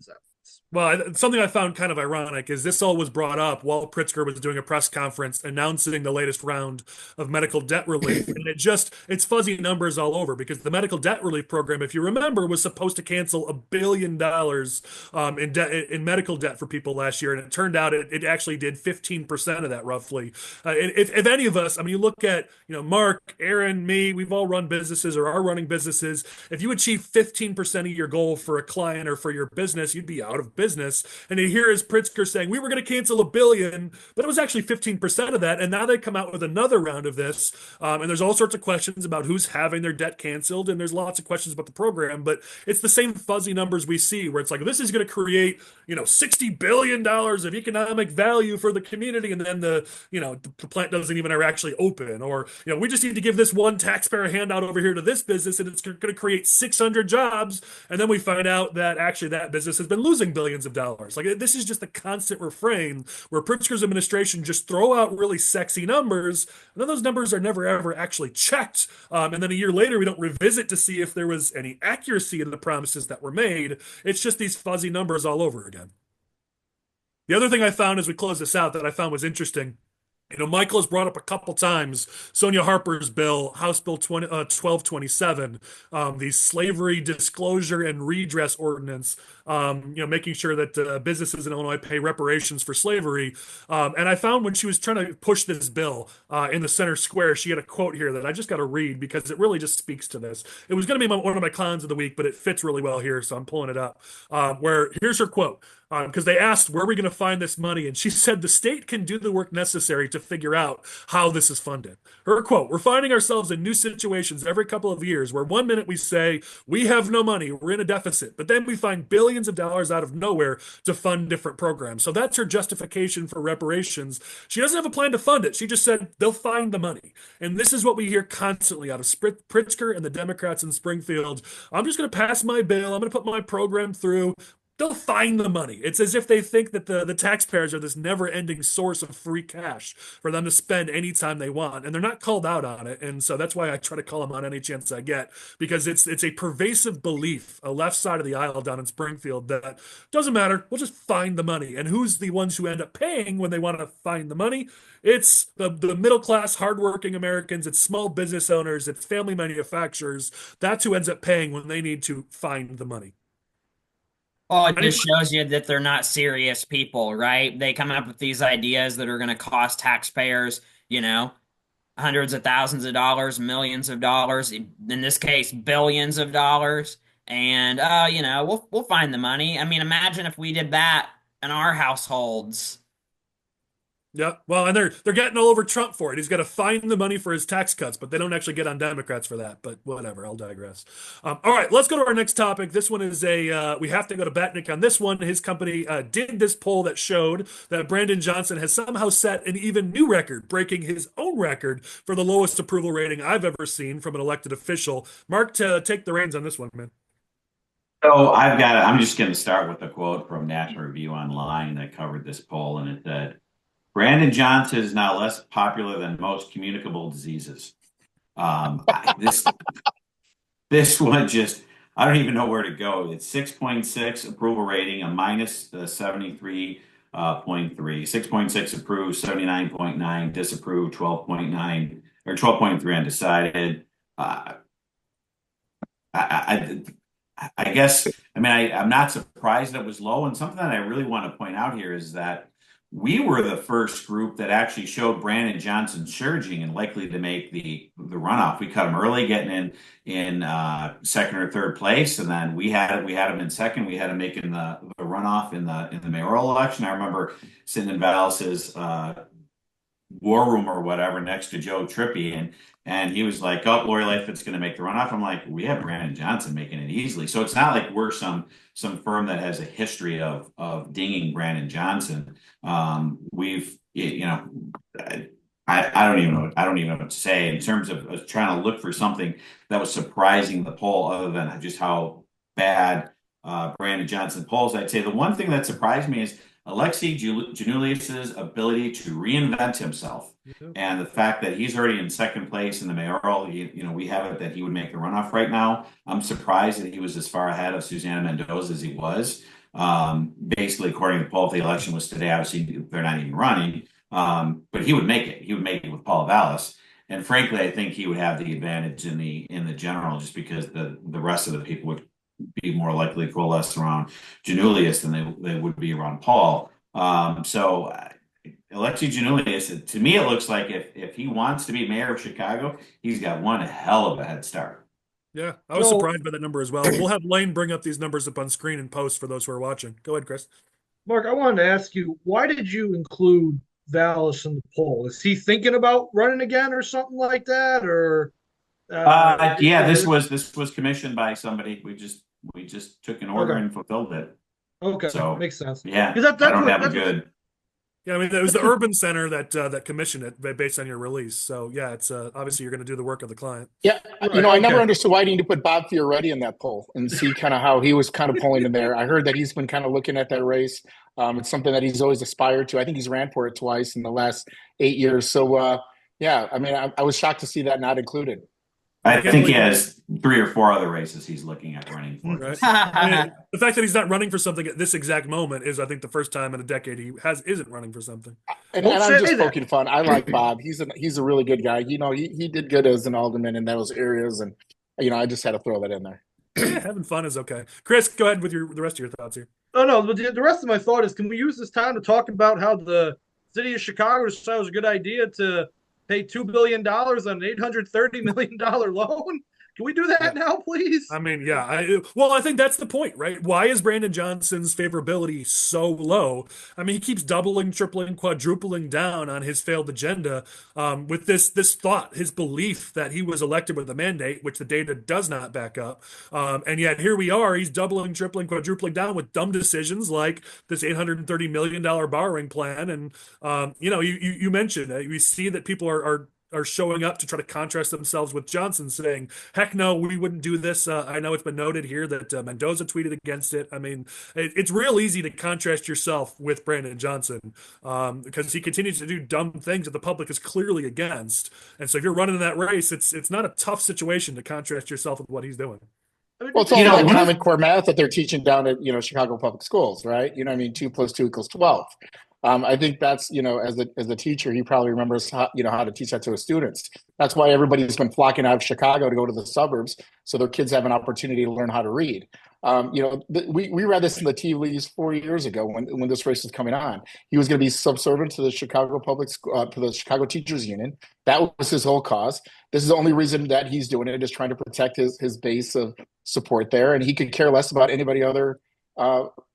Well, something I found kind of ironic is this all was brought up while Pritzker was doing a press conference announcing the latest round of medical debt relief. And it's fuzzy numbers all over, because the medical debt relief program, if you remember, was supposed to cancel $1 billion in medical debt for people last year. And it turned out it actually did 15% of that roughly. If any of us, you look at, Mark, Aaron, me, we've all run businesses or are running businesses. If you achieve 15% of your goal for a client or for your business, you'd be out out of business. And here is Pritzker saying, we were going to cancel $1 billion, but it was actually 15% of that. And now they come out with another round of this. And there's all sorts of questions about who's having their debt canceled. And there's lots of questions about the program, but it's the same fuzzy numbers we see where it's like, this is going to create, $60 billion of economic value for the community. And then the plant doesn't even ever actually open, or, we just need to give this one taxpayer handout over here to this business and it's going to create 600 jobs. And then we find out that actually that business has been losing billions of dollars. Like, this is just a constant refrain where Pritzker's administration just throw out really sexy numbers, and then those numbers are never ever actually checked. And then a year later, we don't revisit to see if there was any accuracy in the promises that were made. It's just these fuzzy numbers all over again. The other thing I found as we close this out that I found was interesting, Michael has brought up a couple times Sonia Harper's bill, House Bill 1227, the slavery disclosure and redress ordinance, making sure that businesses in Illinois pay reparations for slavery. And I found when she was trying to push this bill in the center square, she had a quote here that I just got to read because it really just speaks to this. It was going to be one of my clowns of the week, but it fits really well here, so I'm pulling it up. Where here's her quote. Because they asked, where are we going to find this money? And she said, the state can do the work necessary to figure out how this is funded. Her quote, we're finding ourselves in new situations every couple of years where one minute we say, we have no money, we're in a deficit, but then we find billions of dollars out of nowhere to fund different programs. So that's her justification for reparations. She doesn't have a plan to fund it. She just said they'll find the money. And this is what we hear constantly out of Pritzker and the Democrats in Springfield. I'm just going to pass my bill. I'm going to put my program through. They'll find the money. It's as if they think that the taxpayers are this never-ending source of free cash for them to spend anytime they want, and they're not called out on it. And so that's why I try to call them on any chance I get, because it's a pervasive belief, a left side of the aisle down in Springfield, that doesn't matter. We'll just find the money. And who's the ones who end up paying when they want to find the money? It's the middle-class, hardworking Americans. It's small business owners. It's family manufacturers. That's who ends up paying when they need to find the money. Well, it just shows you that they're not serious people, right? They come up with these ideas that are going to cost taxpayers, hundreds of thousands of dollars, millions of dollars, in this case, billions of dollars. And, we'll find the money. I mean, imagine if we did that in our households. Yeah, well, and they're getting all over Trump for it. He's got to find the money for his tax cuts, but they don't actually get on Democrats for that. But whatever, I'll digress. All right, let's go to our next topic. This one is we have to go to Batinick on this one. His company did this poll that showed that Brandon Johnson has somehow set an even new record, breaking his own record for the lowest approval rating I've ever seen from an elected official. Mark, take the reins on this one, man. So I'm just going to start with a quote from National Review Online that covered this poll, and it said, Brandon Johnson is now less popular than most communicable diseases. This one just, I don't even know where to go. It's 6.6 approval rating, a minus 73.3. 6.6 approved, 79.9 disapproved, 12.9 or 12.3 undecided. I guess, I'm not surprised that it was low. And something that I really want to point out here is that we were the first group that actually showed Brandon Johnson surging and likely to make the runoff. We cut him early, getting in second or third place, and then we had him in second. We had him making the runoff in the mayoral election. I remember sitting in Vallis's war room or whatever next to Joe Trippi, and he was like, "Oh, Lori Lightfoot's going to make the runoff." I'm like, "We have Brandon Johnson making it easily." So it's not like we're some firm that has a history of dinging Brandon Johnson. We've, I don't even know what to say in terms of trying to look for something that was surprising the poll, other than just how bad Brandon Johnson polls. I'd say the one thing that surprised me is Alexei Janulius's ability to reinvent himself, and the fact that he's already in second place in the mayoral. We have it that he would make the runoff right now. I'm surprised that he was as far ahead of Susana Mendoza as he was. Basically, according to the poll, if the election was today, obviously they're not even running. But he would make it. He would make it with Paul Vallis. And frankly, I think he would have the advantage in the general, just because the rest of the people would be more likely to coalesce around Janulius than they would be around Paul. So Alexei Janulius, to me, it looks like if he wants to be mayor of Chicago, he's got one hell of a head start. Yeah, I was surprised by that number as well. We'll have Lane bring up these numbers up on screen and post for those who are watching. Go ahead, Chris. Mark, I wanted to ask you, why did you include Vallis in the poll? Is he thinking about running again or something like that? Or Yeah, this was commissioned by somebody. We just took an order okay, and fulfilled it. okay, So makes sense. yeah, Because I don't have a good. Yeah, I mean, it was the Urban Center that commissioned it based on your release. So yeah, it's obviously you're going to do the work of the client. Yeah, Right, I okay. never understood why you need to put Bob Fioretti in that poll and see kind of how he was kind of polling in there. I heard that he's been kind of looking at that race. It's something that he's always aspired to. I think he's ran for it twice in the last 8 years. So yeah, I mean, I was shocked to see that not included. I think he has 3 or 4 other races he's looking at running for. Right. I mean, the fact that he's not running for something at this exact moment is, I think, the first time in a decade he isn't running for something. And Don't I'm say just that. poking fun. I like Bob. He's a really good guy. He did good as an alderman in those areas, and I just had to throw that in there. Yeah, having fun is okay. Chris, go ahead with the rest of your thoughts here. Oh no, but the rest of my thought is, can we use this time to talk about how the city of Chicago decided it was a good idea to pay $2 billion on an $830 million loan? Can we do that now, please? I mean, yeah. I think that's the point, right? Why is Brandon Johnson's favorability so low? I mean, he keeps doubling, tripling, quadrupling down on his failed agenda with this thought, his belief that he was elected with a mandate, which the data does not back up. And yet here we are, he's doubling, tripling, quadrupling down with dumb decisions like this $830 million borrowing plan. And, you mentioned that we see that people are showing up to try to contrast themselves with Johnson, saying, heck no, we wouldn't do this. I know it's been noted here that Mendoza tweeted against it. I mean, it's real easy to contrast yourself with Brandon Johnson because he continues to do dumb things that the public is clearly against. And so if you're running in that race, it's not a tough situation to contrast yourself with what he's doing. Well, it's all about Common Core math that they're teaching down at Chicago Public Schools, right? I mean, 2 + 2 = 12. I think that's as a teacher, he probably remembers how to teach that to his students. That's why everybody's been flocking out of Chicago to go to the suburbs so their kids have an opportunity to learn how to read. We read this in the tea leaves 4 years ago when this race was coming on. He was going to be subservient to the Chicago to the Chicago Teachers Union. That was his whole cause. This is the only reason that he's doing it, is trying to protect his base of support there, and he could care less about anybody other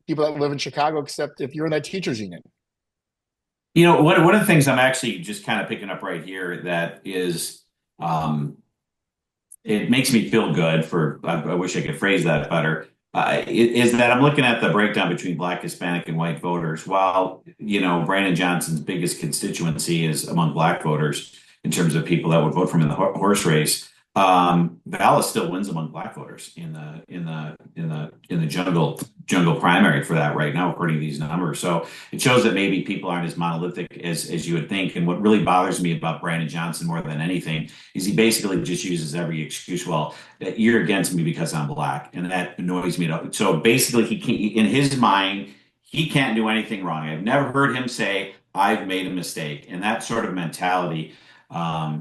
people that live in Chicago, except if you're in that teachers union. One of the things I'm actually just kind of picking up right here that is, it makes me feel good I wish I could phrase that better, is that I'm looking at the breakdown between Black, Hispanic, and white voters. While, Brandon Johnson's biggest constituency is among Black voters in terms of people that would vote for him in the horse race, Vallis still wins among Black voters in the jungle primary for that right now, according to these numbers. So it shows that maybe people aren't as monolithic as you would think. And what really bothers me about Brandon Johnson more than anything is he basically just uses every excuse. Well, you're against me because I'm Black, and that annoys me. So basically, in his mind, he can't do anything wrong. I've never heard him say, I've made a mistake. And that sort of mentality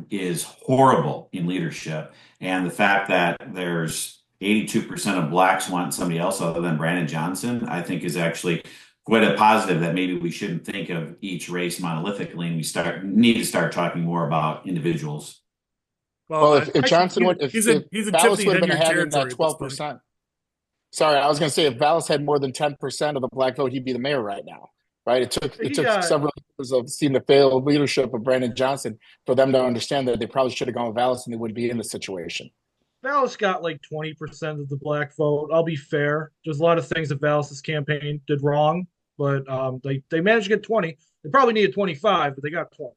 is horrible in leadership. And the fact that there's 82% of Blacks want somebody else other than Brandon Johnson, I think is actually quite a positive, that maybe we shouldn't think of each race monolithically, and we need to start talking more about individuals. Well, if Johnson would, if Vallis would have been ahead in that 12%. Sorry, I was going to say, if Vallis had more than 10% of the Black vote, he'd be the mayor right now. Right? It took several years of seeing the failed leadership of Brandon Johnson for them to understand that they probably should have gone with Vallis and they wouldn't be in this situation. Vallis got like 20% of the Black vote. I'll be fair. There's a lot of things that Vallis's campaign did wrong, but they managed to get 20. They probably needed 25, but they got 20.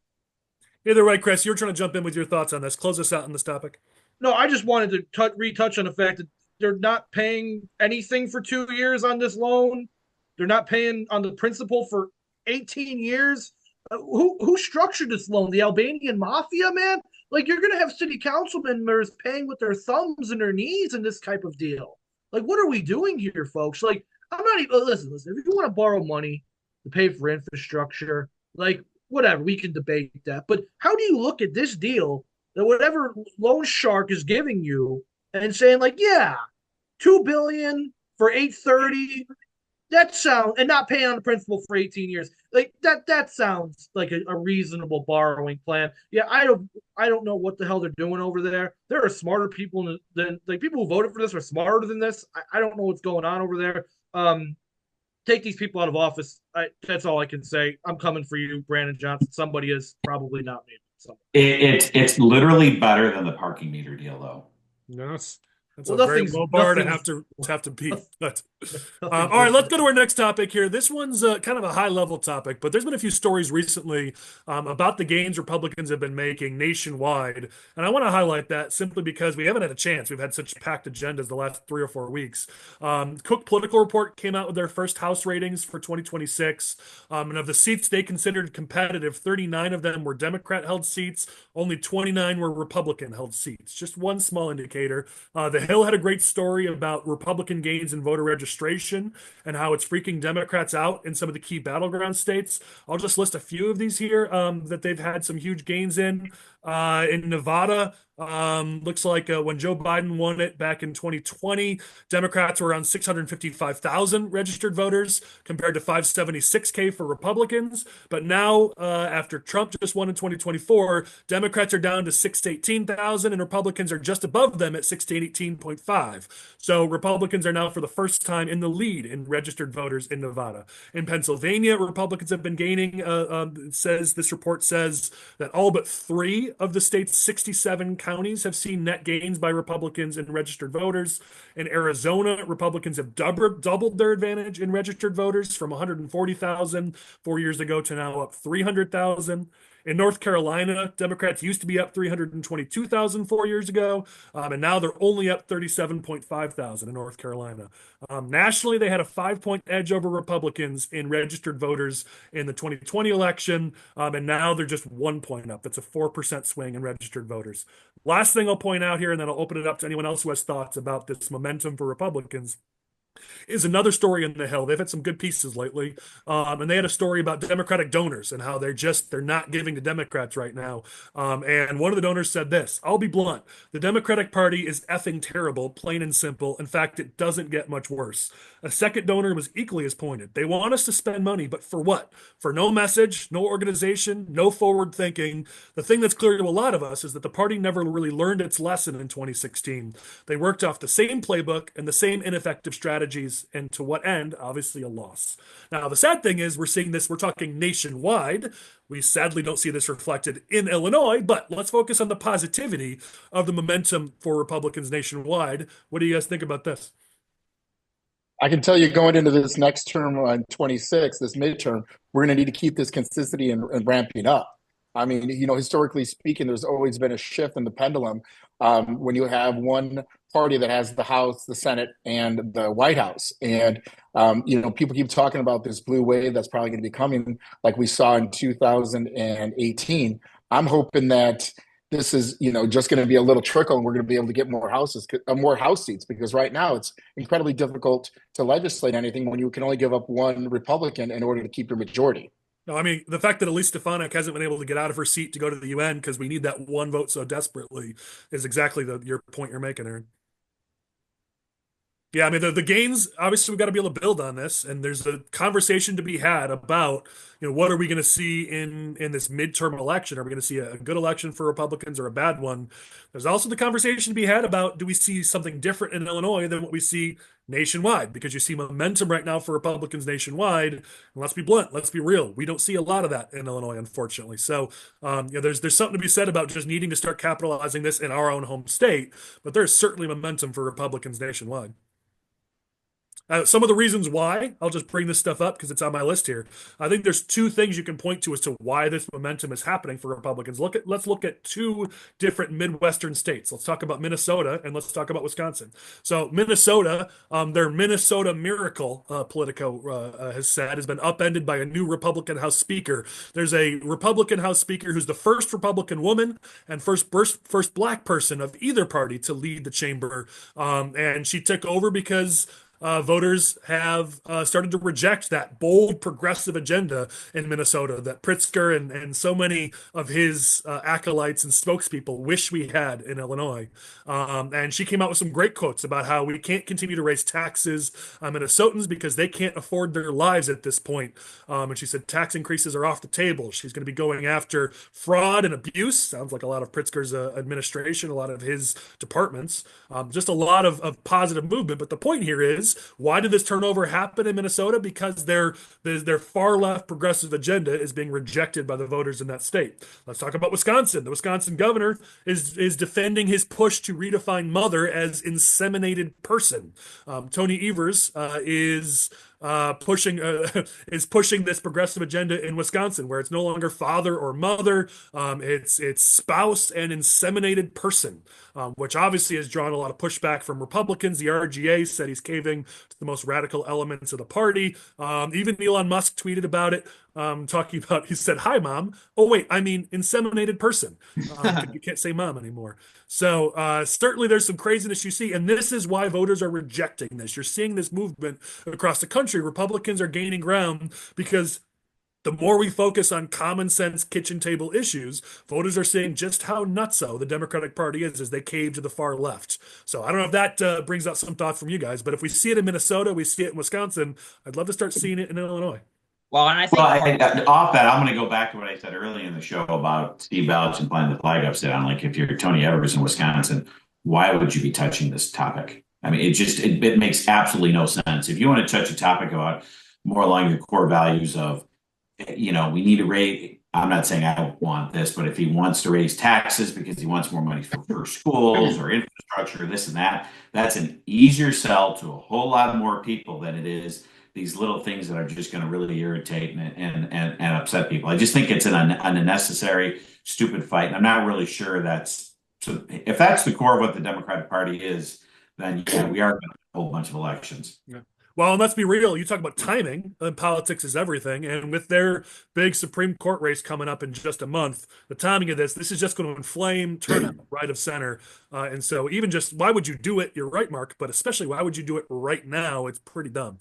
Either way, Chris, you're trying to jump in with your thoughts on this. Close us out on this topic. No, I just wanted to retouch on the fact that they're not paying anything for 2 years on this loan. They're not paying on the principal for 18 years. Who structured this loan? The Albanian mafia, man? Like, you're going to have city council members paying with their thumbs and their knees in this type of deal. Like, what are we doing here, folks? Like, I'm not even, listen, if you want to borrow money to pay for infrastructure, like, whatever, we can debate that. But how do you look at this deal, that whatever loan shark is giving you, and saying, like, yeah, $2 billion for 830, that sounds, and not paying on the principal for 18 years. Like that sounds like a reasonable borrowing plan. Yeah, I don't know what the hell they're doing over there. There are smarter people than like people who voted for this are smarter than this. I don't know what's going on over there. Take these people out of office. That's all I can say. I'm coming for you, Brandon Johnson. Somebody is, probably not me. It's literally better than the parking meter deal, though. Yes. That's a very low bar to have to beat. But all right, let's go to our next topic here. This one's kind of a high-level topic, but there's been a few stories recently about the gains Republicans have been making nationwide, and I want to highlight that simply because we haven't had a chance. We've had such packed agendas the last 3 or 4 weeks. Cook Political Report came out with their first House ratings for 2026, and of the seats they considered competitive, 39 of them were Democrat-held seats. Only 29 were Republican-held seats. Just one small indicator. The Hill had a great story about Republican gains in voter registration and how it's freaking Democrats out in some of the key battleground states. I'll just list a few of these here that they've had some huge gains in. In Nevada, looks like when Joe Biden won it back in 2020, Democrats were around 655,000 registered voters compared to 576K for Republicans. But now, after Trump just won in 2024, Democrats are down to 618,000 and Republicans are just above them at 618.5. So Republicans are now for the first time in the lead in registered voters in Nevada. In Pennsylvania, Republicans have been gaining. This report says that all but 3 of the state's 67 counties have seen net gains by Republicans in registered voters. In Arizona, Republicans have doubled their advantage in registered voters from 140,000 4 years ago to now up 300,000. In North Carolina, Democrats used to be up 322,000 4 years ago, and now they're only up 37,500 in North Carolina. Nationally, they had a 5-point edge over Republicans in registered voters in the 2020 election, and now they're just 1 point up. That's a 4% swing in registered voters. Last thing I'll point out here, and then I'll open it up to anyone else who has thoughts about this momentum for Republicans, is another story in the Hill. They've had some good pieces lately, and they had a story about Democratic donors and how they're not giving to Democrats right now. And one of the donors said this: "I'll be blunt. The Democratic Party is effing terrible, plain and simple. In fact, it doesn't get much worse." A second donor was equally as pointed. "They want us to spend money, but for what? For no message, no organization, no forward thinking. The thing that's clear to a lot of us is that the party never really learned its lesson in 2016. They worked off the same playbook and the same ineffective strategies, and to what end? Obviously a loss." Now, the sad thing is we're seeing this, we're talking nationwide. We sadly don't see this reflected in Illinois, but let's focus on the positivity of the momentum for Republicans nationwide. What do you guys think about this? I can tell you going into this next term on 26, this midterm, we're going to need to keep this consistency and ramping up. I mean, historically speaking, there's always been a shift in the pendulum when you have one party that has the House, the Senate, and the White House. And, people keep talking about this blue wave that's probably going to be coming like we saw in 2018. I'm hoping that this is, just going to be a little trickle and we're going to be able to get more House seats, because right now it's incredibly difficult to legislate anything when you can only give up one Republican in order to keep your majority. No, I mean, the fact that Elise Stefanik hasn't been able to get out of her seat to go to the UN because we need that one vote so desperately is exactly your point you're making, Aaron. Yeah, I mean, the gains, obviously, we've got to be able to build on this, and there's a conversation to be had about, what are we going to see in this midterm election? Are we going to see a good election for Republicans or a bad one? There's also the conversation to be had about, do we see something different in Illinois than what we see nationwide? Because you see momentum right now for Republicans nationwide, and let's be blunt, let's be real. We don't see a lot of that in Illinois, unfortunately. So, there's something to be said about just needing to start capitalizing this in our own home state, but there's certainly momentum for Republicans nationwide. Some of the reasons why, I'll just bring this stuff up because it's on my list here. I think there's 2 things you can point to as to why this momentum is happening for Republicans. Let's look at 2 different Midwestern states. Let's talk about Minnesota and let's talk about Wisconsin. So Minnesota, their Minnesota Miracle, Politico has said, has been upended by a new Republican House Speaker. There's a Republican House Speaker who's the first Republican woman and first Black person of either party to lead the chamber. And she took over because voters have started to reject that bold progressive agenda in Minnesota that Pritzker and so many of his acolytes and spokespeople wish we had in Illinois. And she came out with some great quotes about how we can't continue to raise taxes on Minnesotans because they can't afford their lives at this point. And she said tax increases are off the table. She's going to be going after fraud and abuse. Sounds like a lot of Pritzker's administration, a lot of his departments. Just a lot of positive movement. But the point here is, why did this turnover happen in Minnesota? Because their far left progressive agenda is being rejected by the voters in that state. Let's talk about Wisconsin. The Wisconsin governor is defending his push to redefine mother as inseminated person. Tony Evers is pushing this progressive agenda in Wisconsin, where it's no longer father or mother, it's spouse and inseminated person, which obviously has drawn a lot of pushback from Republicans. The RGA said he's caving to the most radical elements of the party. Even Elon Musk tweeted about it, talking about, he said, "Hi, mom. Oh, wait, I mean inseminated person." You can't say mom anymore. So certainly there's some craziness you see, and this is why voters are rejecting this. You're seeing this movement across the country. Republicans are gaining ground because the more we focus on common sense kitchen table issues, voters are seeing just how nutso the Democratic Party is as they cave to the far left. So I don't know if that brings out some thoughts from you guys, but if we see it in Minnesota, we see it in Wisconsin, I'd love to start seeing it in Illinois. Well, and I think off that, I'm going to go back to what I said earlier in the show about Steve Balch and planting the flag upside down. Like, if you're Tony Evers in Wisconsin, why would you be touching this topic? I mean, it makes absolutely no sense. If you want to touch a topic about more along your core values of, we need to raise, I'm not saying I don't want this, but if he wants to raise taxes because he wants more money for schools or infrastructure, this and that, that's an easier sell to a whole lot more people than it is these little things that are just going to really irritate and upset people. I just think it's an unnecessary, stupid fight. And I'm not really sure if that's the core of what the Democratic Party is, then we are going to have a whole bunch of elections. Yeah. Well, and let's be real. You talk about timing, and politics is everything. And with their big Supreme Court race coming up in just a month, the timing of this is just going to inflame turnout right of center. And so even just, why would you do it? You're right, Mark, but especially why would you do it right now? It's pretty dumb.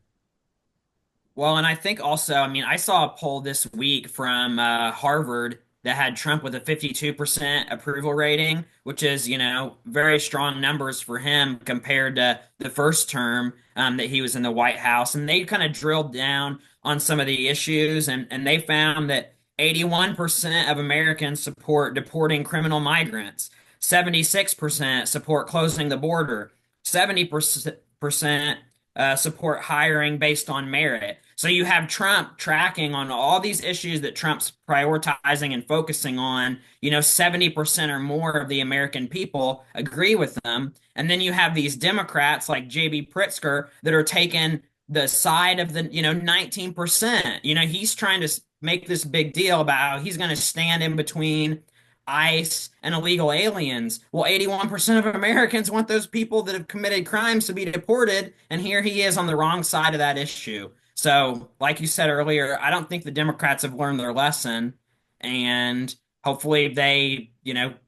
Well, and I think also, I mean, I saw a poll this week from Harvard that had Trump with a 52% approval rating, which is, very strong numbers for him compared to the first term that he was in the White House. And they kind of drilled down on some of the issues, and they found that 81% of Americans support deporting criminal migrants, 76% support closing the border, 70% support hiring based on merit. So you have Trump tracking on all these issues that Trump's prioritizing and focusing on. 70% or more of the American people agree with them. And then you have these Democrats like J.B. Pritzker that are taking the side of the, 19%. He's trying to make this big deal about how he's going to stand in between ICE and illegal aliens. Well, 81% of Americans want those people that have committed crimes to be deported, and here he is on the wrong side of that issue. So, like you said earlier, I don't think the Democrats have learned their lesson, and hopefully they,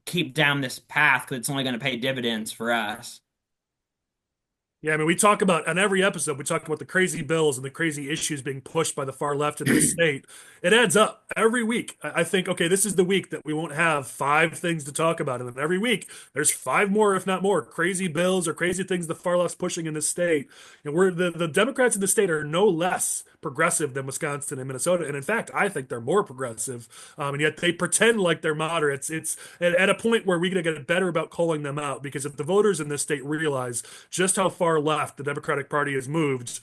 keep down this path because it's only going to pay dividends for us. Yeah, I mean, we talk about, on every episode, we talk about the crazy bills and the crazy issues being pushed by the far left in the state. It adds up every week. I think, okay, this is the week that we won't have 5 things to talk about. And then every week, there's 5 more, if not more, crazy bills or crazy things the far left's pushing in the state. And the Democrats in the state are no less progressive than Wisconsin and Minnesota. And in fact, I think they're more progressive. And yet they pretend like they're moderates. It's at a point where we're going to get better about calling them out, because if the voters in this state realize just how far left the Democratic Party has moved,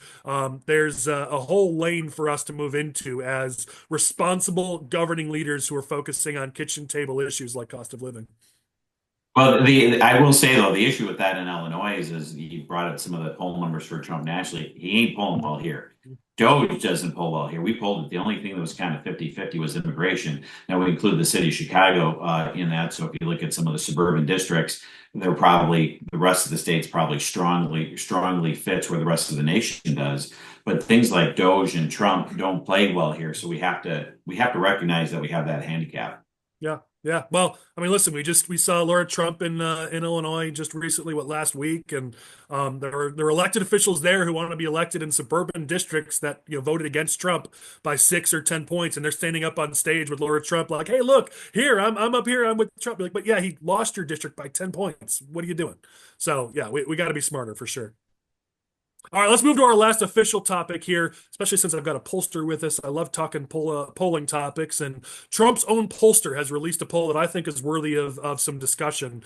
there's a whole lane for us to move into as responsible governing leaders who are focusing on kitchen table issues like cost of living. Well, I will say, though, the issue with that in Illinois is you brought up some of the poll numbers for Trump nationally. He ain't polling well here. DuPage doesn't poll well here. We polled it. The only thing that was kind of 50-50 was immigration. Now, we include the city of Chicago in that. So if you look at some of the suburban districts, the rest of the state's probably strongly fits where the rest of the nation does. But things like DuPage and Trump don't play well here. So we have to recognize that we have that handicap. Yeah. Yeah, well, I mean, listen, we saw Laura Trump in Illinois just recently, last week, and there were elected officials there who want to be elected in suburban districts that voted against Trump by 6 or 10 points, and they're standing up on stage with Laura Trump like, "Hey, look here, I'm up here, I'm with Trump." Like, but yeah, he lost your district by 10 points. What are you doing? So yeah, we got to be smarter for sure. All right, let's move to our last official topic here, especially since I've got a pollster with us. I love talking polling topics, and Trump's own pollster has released a poll that I think is worthy of some discussion.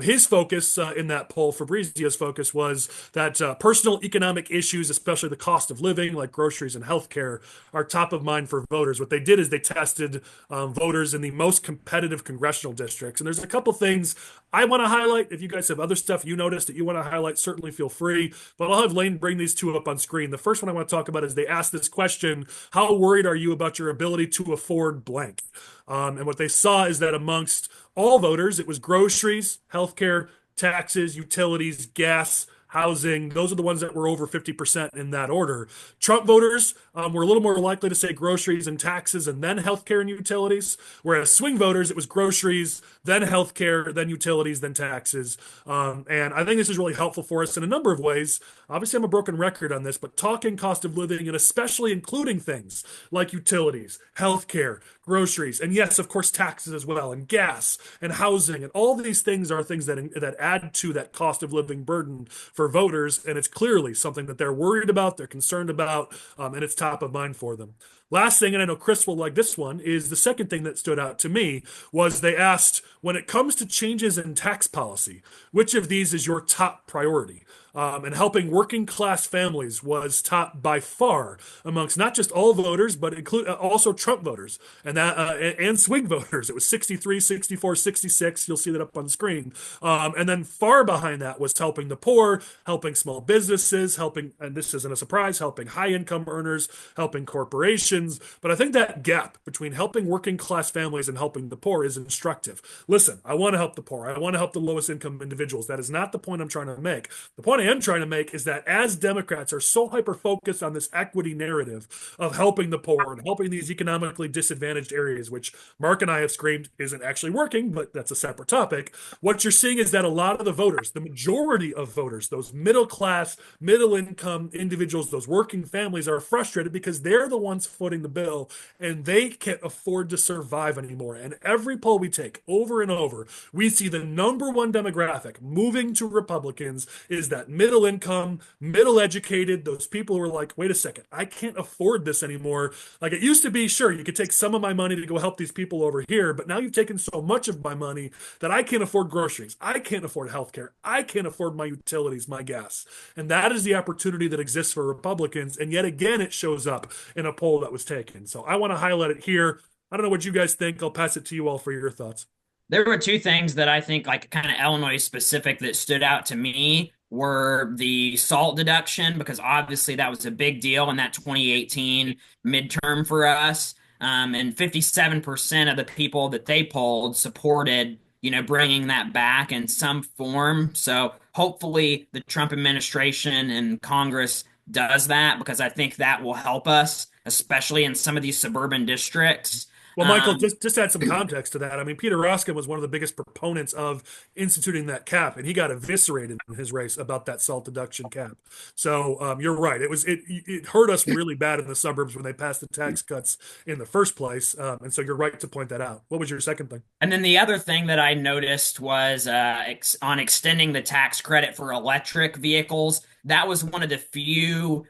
His focus in that poll, Fabrizio's focus, was that personal economic issues, especially the cost of living, like groceries and healthcare, are top of mind for voters. What they did is they tested voters in the most competitive congressional districts, and there's a couple things I want to highlight. If you guys have other stuff you noticed that you want to highlight, certainly feel free. But I'll have Lane bring these two up on screen. The first one I want to talk about is they asked this question: how worried are you about your ability to afford blank? And what they saw is that amongst all voters, it was groceries, healthcare, taxes, utilities, gas, housing. Those are the ones that were over 50% in that order. Trump voters were a little more likely to say groceries and taxes and then healthcare and utilities, whereas swing voters, it was groceries, then healthcare, then utilities, then taxes. And I think this is really helpful for us in a number of ways. Obviously, I'm a broken record on this, but talking cost of living and especially including things like utilities, healthcare, groceries, and yes, of course, taxes as well, and gas and housing, and all these things are things that add to that cost of living burden for voters, and it's clearly something that they're worried about, they're concerned about, and it's top of mind for them. Last thing, and I know Chris will like this one, is the second thing that stood out to me was they asked, when it comes to changes in tax policy, which of these is your top priority? And helping working class families was top by far amongst not just all voters, but include also Trump voters and swing voters. It was 63, 64, 66. You'll see that up on the screen. And then far behind that was helping the poor, helping small businesses, helping, and this isn't a surprise, helping high income earners, helping corporations. But I think that gap between helping working class families and helping the poor is instructive. Listen, I want to help the poor. I want to help the lowest income individuals. That is not the point I'm trying to make. The point I am trying to make is that as Democrats are so hyper-focused on this equity narrative of helping the poor and helping these economically disadvantaged areas, which Mark and I have screamed isn't actually working, but that's a separate topic, what you're seeing is that a lot of the voters, the majority of voters, those middle-class, middle-income individuals, those working families are frustrated because they're the ones footing the bill and they can't afford to survive anymore. And every poll we take over and over, we see the number one demographic moving to Republicans is that middle income, middle educated, those people who are like, wait a second, I can't afford this anymore. Like it used to be, sure, you could take some of my money to go help these people over here, but now you've taken so much of my money that I can't afford groceries. I can't afford healthcare. I can't afford my utilities, my gas. And that is the opportunity that exists for Republicans. And yet again, it shows up in a poll that was taken. So I want to highlight it here. I don't know what you guys think. I'll pass it to you all for your thoughts. There were two things that I think, like kind of Illinois specific, that stood out to me were the SALT deduction, because obviously that was a big deal in that 2018 midterm for us. And 57% of the people that they polled supported, bringing that back in some form. So hopefully the Trump administration and Congress does that, because I think that will help us, especially in some of these suburban districts. Well, Michael, just add some context to that. I mean, Peter Roskin was one of the biggest proponents of instituting that cap, and he got eviscerated in his race about that SALT deduction cap. So you're right. It hurt us really bad in the suburbs when they passed the tax cuts in the first place. And so you're right to point that out. What was your second thing? And then the other thing that I noticed was on extending the tax credit for electric vehicles. That was one of the few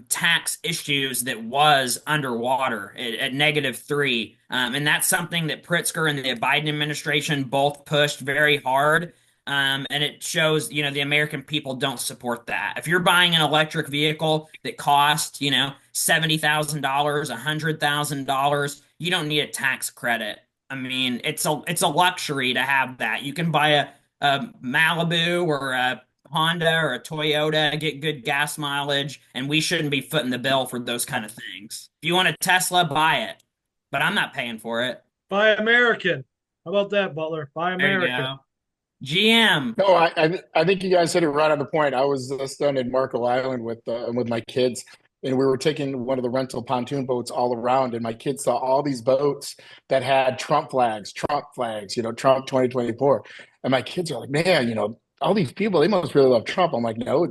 tax issues that was underwater at -3. And that's something that Pritzker and the Biden administration both pushed very hard. And it shows, the American people don't support that. If you're buying an electric vehicle that costs, $70,000, $100,000, you don't need a tax credit. I mean, it's a luxury to have that. You can buy a Malibu or a Honda or a Toyota, get good gas mileage, and we shouldn't be footing the bill for those kind of things. If you want a Tesla, buy it, but I'm not paying for it. Buy American. How about that, Butler? Buy American. GM. No, I think you guys hit it right on the point. I was stunned in Marco Island with my kids, and we were taking one of the rental pontoon boats all around, and my kids saw all these boats that had Trump flags, Trump 2024. And my kids are like, man, all these people, they must really love Trump. I'm like, no,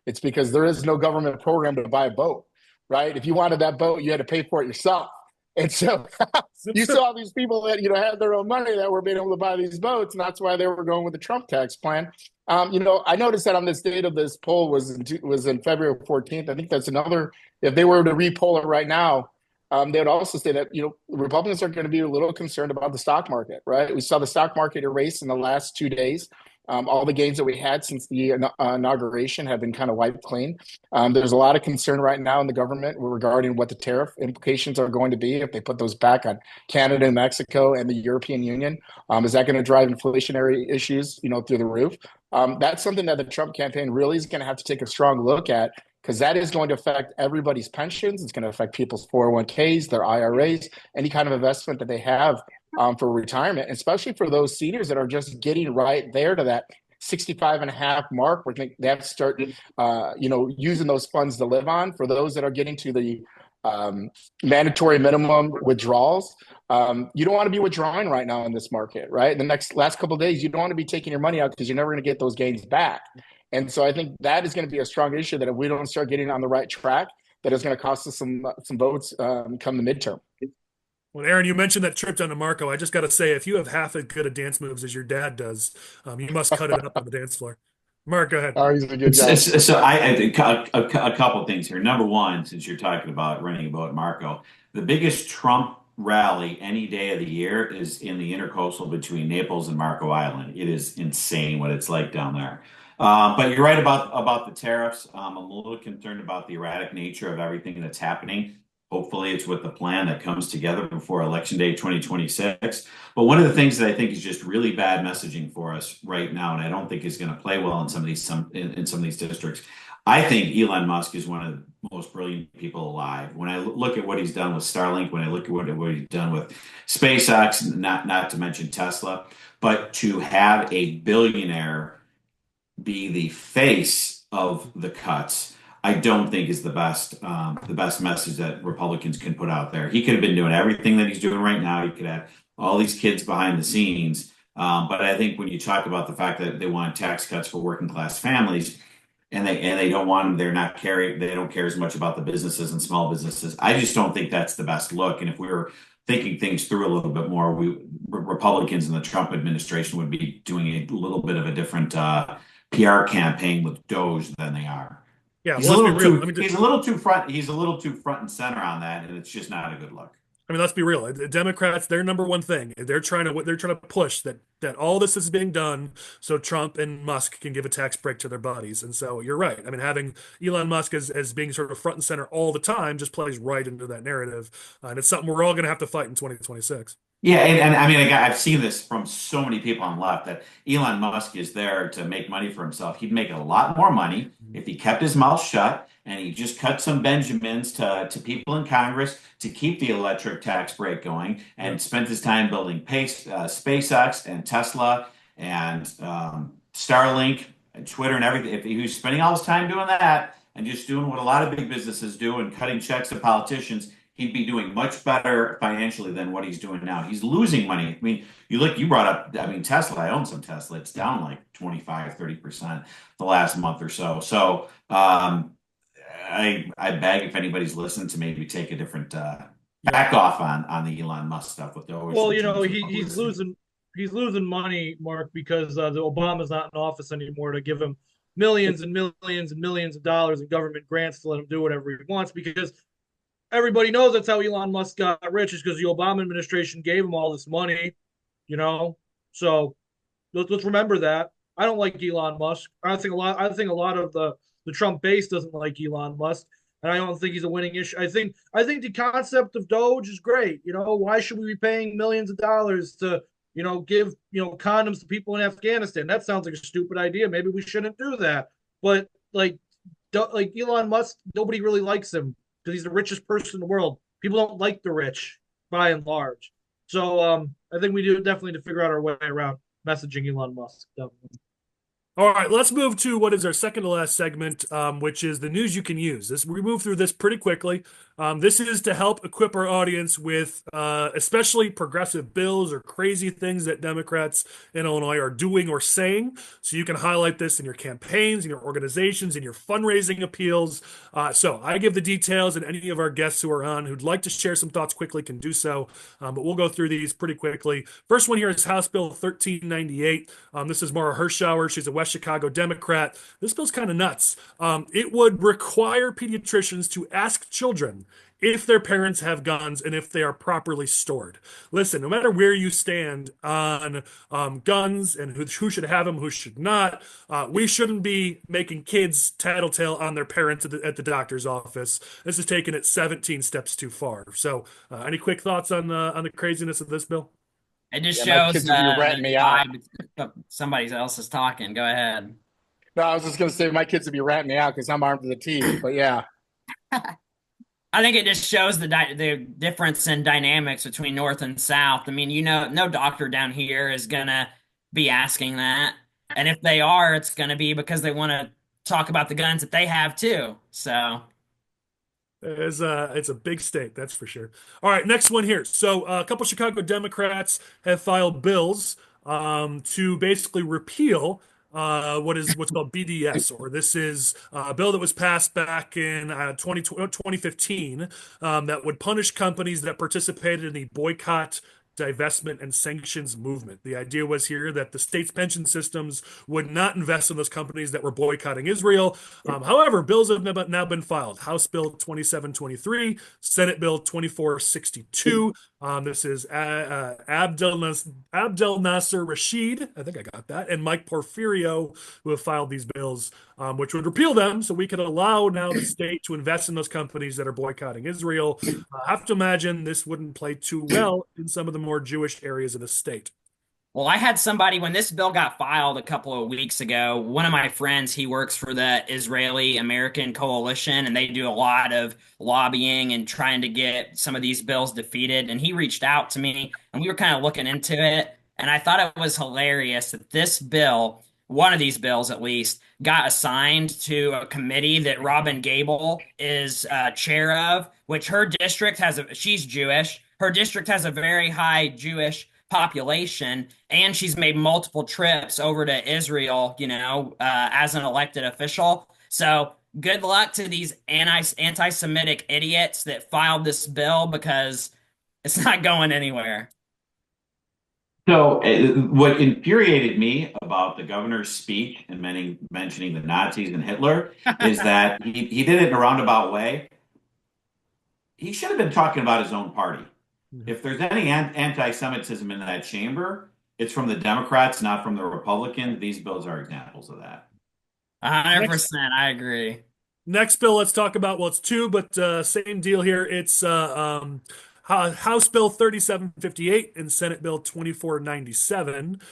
it's because there is no government program to buy a boat, right? If you wanted that boat, you had to pay for it yourself. And so you saw these people that, had their own money that were being able to buy these boats, and that's why they were going with the Trump tax plan. I noticed that on this date of this poll was in February 14th. I think that's another, if they were to re-poll it right now, they would also say that, Republicans are going to be a little concerned about the stock market, right? We saw the stock market erase in the last 2 days. All the gains that we had since the inauguration have been kind of wiped clean. There's a lot of concern right now in the government regarding what the tariff implications are going to be if they put those back on Canada and Mexico and the European Union. Is that going to drive inflationary issues, through the roof? That's something that the Trump campaign really is going to have to take a strong look at, because that is going to affect everybody's pensions. It's going to affect people's 401ks, their IRAs, any kind of investment that they have for retirement, especially for those seniors that are just getting right there to that 65 and a half mark, where they have to start, using those funds to live on. For those that are getting to the mandatory minimum withdrawals, you don't want to be withdrawing right now in this market, right? In the last couple of days, you don't want to be taking your money out because you're never going to get those gains back. And so I think that is going to be a strong issue, that if we don't start getting on the right track, that is going to cost us some votes come the midterm. Well, Aaron, you mentioned that trip down to Marco. I just got to say, if you have half as good a dance moves as your dad does, you must cut it up on the dance floor. Mark, go ahead. Oh, he's a good guy. So I think a couple things here. Number one, since you're talking about running a boat at Marco, the biggest Trump rally any day of the year is in the intercoastal between Naples and Marco Island. It is insane what it's like down there. But you're right about the tariffs. I'm a little concerned about the erratic nature of everything that's happening. Hopefully it's with the plan that comes together before Election Day 2026. But one of the things that I think is just really bad messaging for us right now, and I don't think is going to play well in some of these districts. I think Elon Musk is one of the most brilliant people alive. When I look at what he's done with Starlink, when I look at what he's done with SpaceX, not to mention Tesla, but to have a billionaire be the face of the cuts, I don't think is the best message that Republicans can put out there. He could have been doing everything that he's doing right now. He could have all these kids behind the scenes. But I think when you talk about the fact that they want tax cuts for working class families, and they don't want them, they don't care as much about the businesses and small businesses. I just don't think that's the best look. And if we were thinking things through a little bit more, Republicans in the Trump administration would be doing a little bit of a different PR campaign with Doge than they are. Yeah, he's a little too front and center on that, and it's just not a good look. I mean, let's be real. The Democrats, their number one thing, they're trying to push that all this is being done so Trump and Musk can give a tax break to their buddies. And so you're right. I mean, having Elon Musk as being sort of front and center all the time just plays right into that narrative. And it's something we're all going to have to fight in 2026. Yeah, and I mean, I've seen this from so many people on the left that Elon Musk is there to make money for himself. He'd make a lot more money if he kept his mouth shut and he just cut some Benjamins to people in Congress to keep the electric tax break going, and spent his time building SpaceX and Tesla and Starlink and Twitter and everything. If he was spending all his time doing that and just doing what a lot of big businesses do and cutting checks to politicians, he'd be doing much better financially than what he's doing now. He's losing money. I mean, you brought up, Tesla. I own some Tesla. It's down like 25, 30% the last month or so. So I beg, if anybody's listening, to maybe take a different back off on the Elon Musk stuff with the Well, he's losing money, Mark, because the Obama's not in office anymore to give him millions and millions and millions of dollars in government grants to let him do whatever he wants, because everybody knows that's how Elon Musk got rich, is because the Obama administration gave him all this money, So let's remember that. I don't like Elon Musk. I think a lot of the Trump base doesn't like Elon Musk, and I don't think he's a winning issue. I think the concept of Doge is great. Why should we be paying millions of dollars to give condoms to people in Afghanistan? That sounds like a stupid idea. Maybe we shouldn't do that. But like Elon Musk, nobody really likes him because he's the richest person in the world. People don't like the rich by and large. So I think we do definitely to figure out our way around messaging Elon Musk. Definitely. All right, let's move to what is our second to last segment, which is the news you can use. We move through this pretty quickly. This is to help equip our audience with especially progressive bills or crazy things that Democrats in Illinois are doing or saying. So you can highlight this in your campaigns, in your organizations, in your fundraising appeals. So I give the details, and any of our guests who are on who'd like to share some thoughts quickly can do so. But we'll go through these pretty quickly. First one here is House Bill 1398. This is Maura Hirschauer. She's a West Chicago Democrat. This bill's kind of nuts. It would require pediatricians to ask children if their parents have guns and if they are properly stored. Listen, no matter where you stand on guns and who should have them, who should not, we shouldn't be making kids tattletale on their parents at the doctor's office. This is taking it 17 steps too far. So, any quick thoughts on the craziness of this bill? It just Yeah, my shows kids would be ratting me out. somebody else is talking. Go ahead. No, I was just going to say my kids would be ratting me out because I'm armed to the teeth. But yeah, I think it just shows the difference in dynamics between North and South. I mean, no doctor down here is gonna be asking that, and if they are, it's gonna be because they want to talk about the guns that they have too. So It's a big state, that's for sure. All right, next one here. So a couple Chicago Democrats have filed bills to basically repeal what's called BDS, or this is a bill that was passed back in 2015 that would punish companies that participated in the boycott, divestment, and sanctions movement. The idea was here that the state's pension systems would not invest in those companies that were boycotting Israel. However, bills have now been filed. House Bill 2723, Senate Bill 2462. This is Abdel Nasser Rashid, I think I got that, and Mike Porfirio, who have filed these bills, which would repeal them so we could allow now the state to invest in those companies that are boycotting Israel. I have to imagine this wouldn't play too well in some of the more Jewish areas of the state. Well, I had somebody when this bill got filed a couple of weeks ago. One of my friends, he works for the Israeli American Coalition, and they do a lot of lobbying and trying to get some of these bills defeated. And he reached out to me, and we were kind of looking into it. And I thought it was hilarious that this bill, one of these bills at least, got assigned to a committee that Robin Gable is chair of, which her district she's Jewish. Her district has a very high Jewish population, and she's made multiple trips over to Israel, as an elected official. So good luck to these anti-Semitic idiots that filed this bill, because it's not going anywhere. So, what infuriated me about the governor's speech and mentioning the Nazis and Hitler is that he did it in a roundabout way. He should have been talking about his own party. If there's any anti-Semitism in that chamber, it's from the Democrats, not from the Republicans. These bills are examples of that. 100%, I agree. Next bill, let's talk about, well, it's two, but same deal here. It's House Bill 3758 and Senate Bill 2497.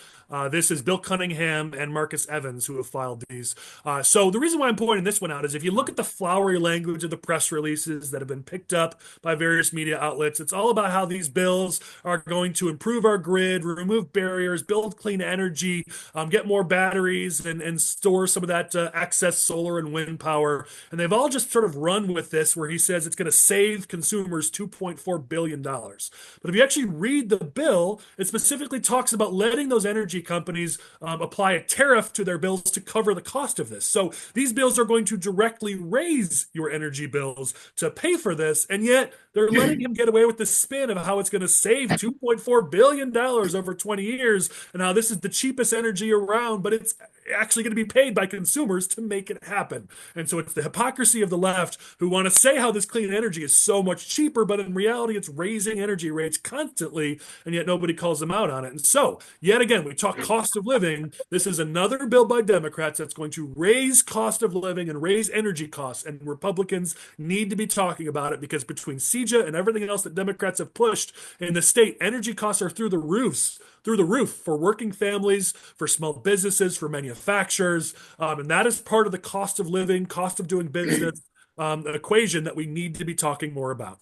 This is Bill Cunningham and Marcus Evans who have filed these. So the reason why I'm pointing this one out is if you look at the flowery language of the press releases that have been picked up by various media outlets, it's all about how these bills are going to improve our grid, remove barriers, build clean energy, get more batteries, and store some of that excess solar and wind power. And they've all just sort of run with this where he says it's going to save consumers $2.4 billion. But if you actually read the bill, it specifically talks about letting those energy companies apply a tariff to their bills to cover the cost of this. So these bills are going to directly raise your energy bills to pay for this, and yet they're letting him get away with the spin of how it's going to save $2.4 billion over 20 years, and how this is the cheapest energy around, but it's actually going to be paid by consumers to make it happen. And so it's the hypocrisy of the left who want to say how this clean energy is so much cheaper, but in reality it's raising energy rates constantly, and yet nobody calls them out on it. And so, yet again, we talk cost of living. This is another bill by Democrats that's going to raise cost of living and raise energy costs, and Republicans need to be talking about it, because between CEJA and everything else that Democrats have pushed in the state, energy costs are through the roof for working families, for small businesses, for manufacturers, and that is part of the cost of living, cost of doing business equation that we need to be talking more about.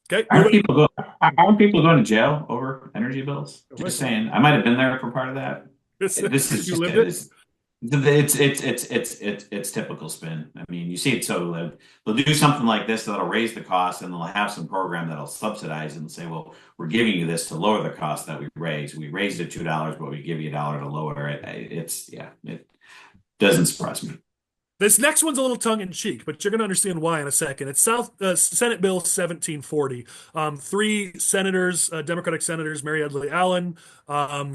Okay. Aren't people going to jail over energy bills? Just saying. I might have been there for part of that. This is You just lived it. it? It's typical spin. I mean, you see it. So they'll do something like this that'll raise the cost, and they'll have some program that'll subsidize it and say, "Well, we're giving you this to lower the cost that we raised. We raised it $2, but we give you $1 to lower it." It doesn't surprise me. This next one's a little tongue in cheek, but you're going to understand why in a second. It's Senate Bill 1740. Three senators, Democratic senators, Mary Edley Allen,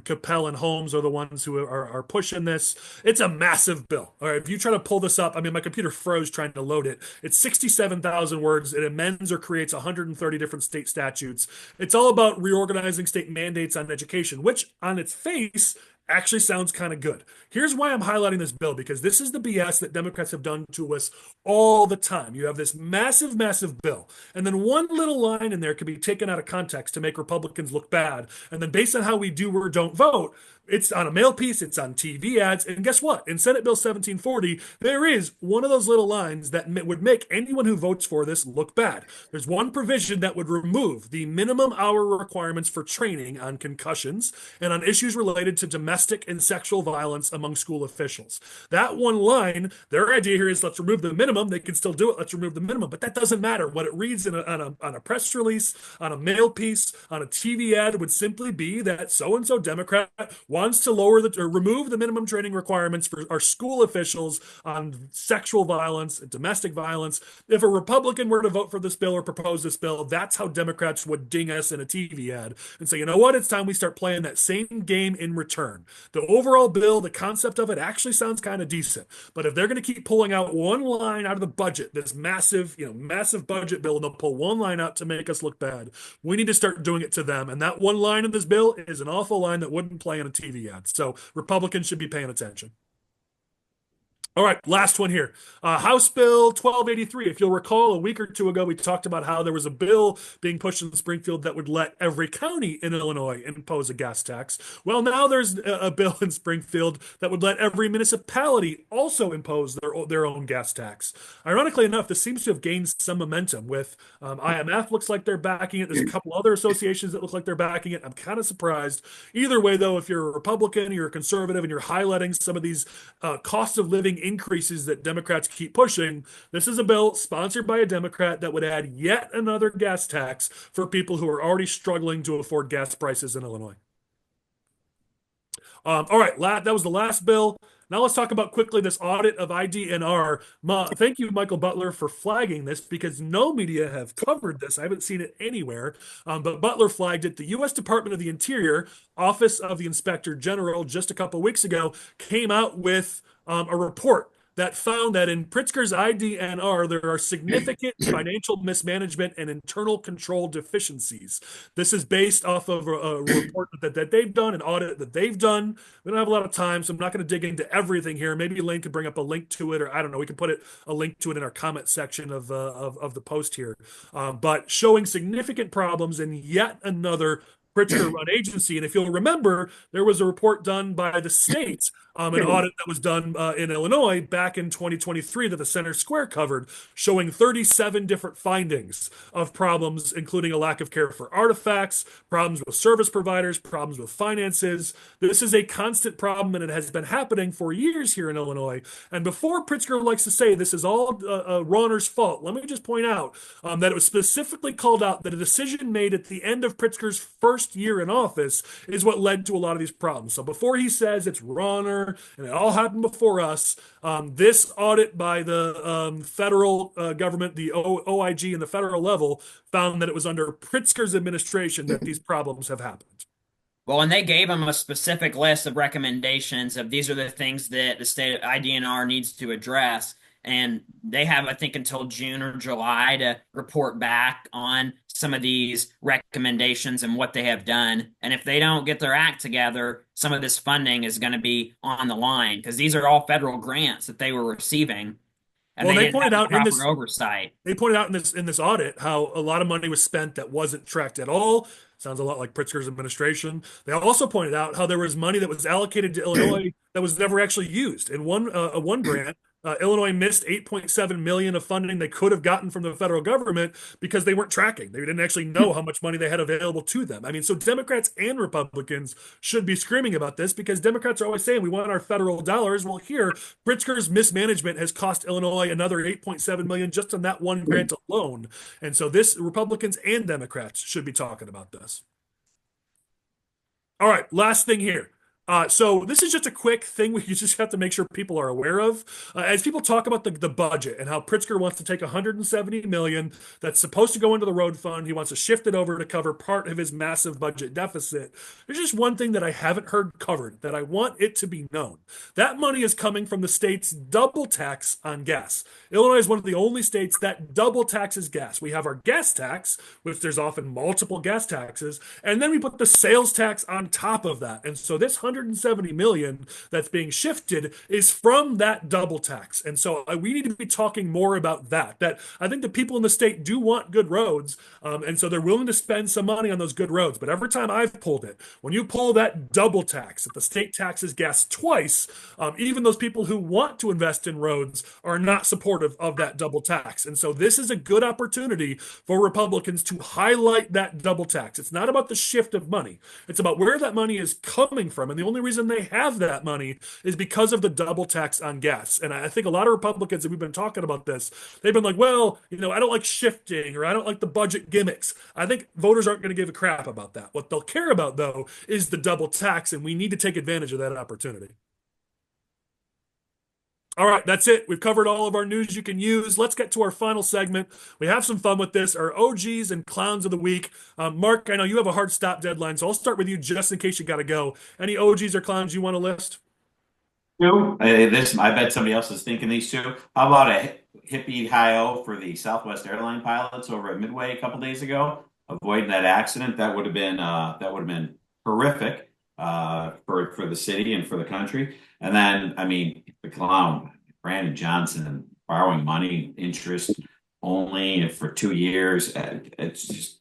Capel, and Holmes are the ones who are pushing this. It's a massive bill. All right, if you try to pull this up, I mean, my computer froze trying to load it. It's 67,000 words. It amends or creates 130 different state statutes. It's all about reorganizing state mandates on education, which on its face actually sounds kind of good. Here's why I'm highlighting this bill, because this is the BS that Democrats have done to us all the time. You have this massive, massive bill, and then one little line in there can be taken out of context to make Republicans look bad. And then based on how we do or don't vote, it's on a mail piece, it's on TV ads, and guess what? In Senate Bill 1740, there is one of those little lines that would make anyone who votes for this look bad. There's one provision that would remove the minimum hour requirements for training on concussions and on issues related to domestic and sexual violence among school officials. That one line, their idea here is let's remove the minimum. They can still do it. Let's remove the minimum, but that doesn't matter. What it reads on a press release, on a mail piece, on a TV ad would simply be that so-and-so Democrat wants to remove the minimum training requirements for our school officials on sexual violence and domestic violence. If a Republican were to vote for this bill or propose this bill, that's how Democrats would ding us in a TV ad and say, you know what, it's time we start playing that same game in return. The overall bill, the concept of it actually sounds kind of decent. But if they're going to keep pulling out one line out of the budget, this massive, massive budget bill, and they'll pull one line out to make us look bad, we need to start doing it to them. And that one line in this bill is an awful line that wouldn't play in a TV ad. So Republicans should be paying attention. All right, last one here. House Bill 1283. If you'll recall, a week or two ago, we talked about how there was a bill being pushed in Springfield that would let every county in Illinois impose a gas tax. Well, now there's a bill in Springfield that would let every municipality also impose their own gas tax. Ironically enough, this seems to have gained some momentum with IMF looks like they're backing it. There's a couple other associations that look like they're backing it. I'm kind of surprised. Either way, though, if you're a Republican, you're a conservative, and you're highlighting some of these cost of living increases that Democrats keep pushing, this is a bill sponsored by a Democrat that would add yet another gas tax for people who are already struggling to afford gas prices in Illinois. All right, that was the last bill. Now let's talk about quickly this audit of IDNR. Thank you, Michael Butler, for flagging this because no media have covered this. I haven't seen it anywhere, but Butler flagged it. The U.S. Department of the Interior, Office of the Inspector General, just a couple weeks ago, came out with a report that found that in Pritzker's IDNR, there are significant financial mismanagement and internal control deficiencies. This is based off of a report that they've done, an audit that they've done. We don't have a lot of time, so I'm not going to dig into everything here. Maybe Elaine could bring up a link to it, or I don't know, we can put a link to it in our comment section of the post here. But showing significant problems in yet another Pritzker-run agency. And if you'll remember, there was a report done by the state, an audit that was done in Illinois back in 2023 that the Center Square covered, showing 37 different findings of problems, including a lack of care for artifacts, problems with service providers, problems with finances. This is a constant problem, and it has been happening for years here in Illinois. And before Pritzker likes to say this is all Rauner's fault, let me just point out that it was specifically called out that a decision made at the end of Pritzker's first year in office is what led to a lot of these problems. So before he says it's Rauner and it all happened before us, this audit by the federal government, the OIG and the federal level, found that it was under Pritzker's administration that these problems have happened. Well, and they gave him a specific list of recommendations of these are the things that the state of IDNR needs to address. And they have, I think, until June or July to report back on some of these recommendations and what they have done. And if they don't get their act together, some of this funding is going to be on the line because these are all federal grants that they were receiving. And well, they they pointed out in this oversight. They pointed out in this audit how a lot of money was spent that wasn't tracked at all. Sounds a lot like Pritzker's administration. They also pointed out how there was money that was allocated to Illinois that was never actually used. In one grant, Illinois missed 8.7 million of funding they could have gotten from the federal government because they weren't tracking. They didn't actually know how much money they had available to them. I mean, so Democrats and Republicans should be screaming about this because Democrats are always saying we want our federal dollars. Well, here, Pritzker's mismanagement has cost Illinois another 8.7 million just on that one grant alone. And so this Republicans and Democrats should be talking about this. All right, last thing here. So this is just a quick thing you just have to make sure people are aware of. As people talk about the budget and how Pritzker wants to take 170 million that's supposed to go into the road fund, he wants to shift it over to cover part of his massive budget deficit. There's just one thing that I haven't heard covered that I want it to be known. That money is coming from the state's double tax on gas. Illinois is one of the only states that double taxes gas. We have our gas tax, which there's often multiple gas taxes, and then we put the sales tax on top of that. And so this 170 million that's being shifted is from that double tax. And so we need to be talking more about that. That I think the people in the state do want good roads. And so they're willing to spend some money on those good roads. But every time I've pulled it, when you pull that double tax, if the state taxes gas twice, even those people who want to invest in roads are not supportive of that double tax. And so this is a good opportunity for Republicans to highlight that double tax. It's not about the shift of money. It's about where that money is coming from. And the only reason they have that money is because of the double tax on gas. And I think a lot of Republicans, that we've been talking about this, they've been like, well, I don't like shifting or I don't like the budget gimmicks. I think voters aren't going to give a crap about that. What they'll care about, though, is the double tax, and we need to take advantage of that opportunity. All right, that's it. We've covered all of our news you can use. Let's get to our final segment. We have some fun with this, our OGs and clowns of the week. Mark, I know you have a hard stop deadline, so I'll start with you just in case you got to go. Any OGs or clowns you want to list? Two. I bet somebody else is thinking these two. How about a hippie hi-oh for the Southwest airline pilots over at Midway a couple days ago, avoiding that accident? That would have been horrific for the city and for the country. And then, I mean, the clown, Brandon Johnson, borrowing money, interest only for 2 years. It's just,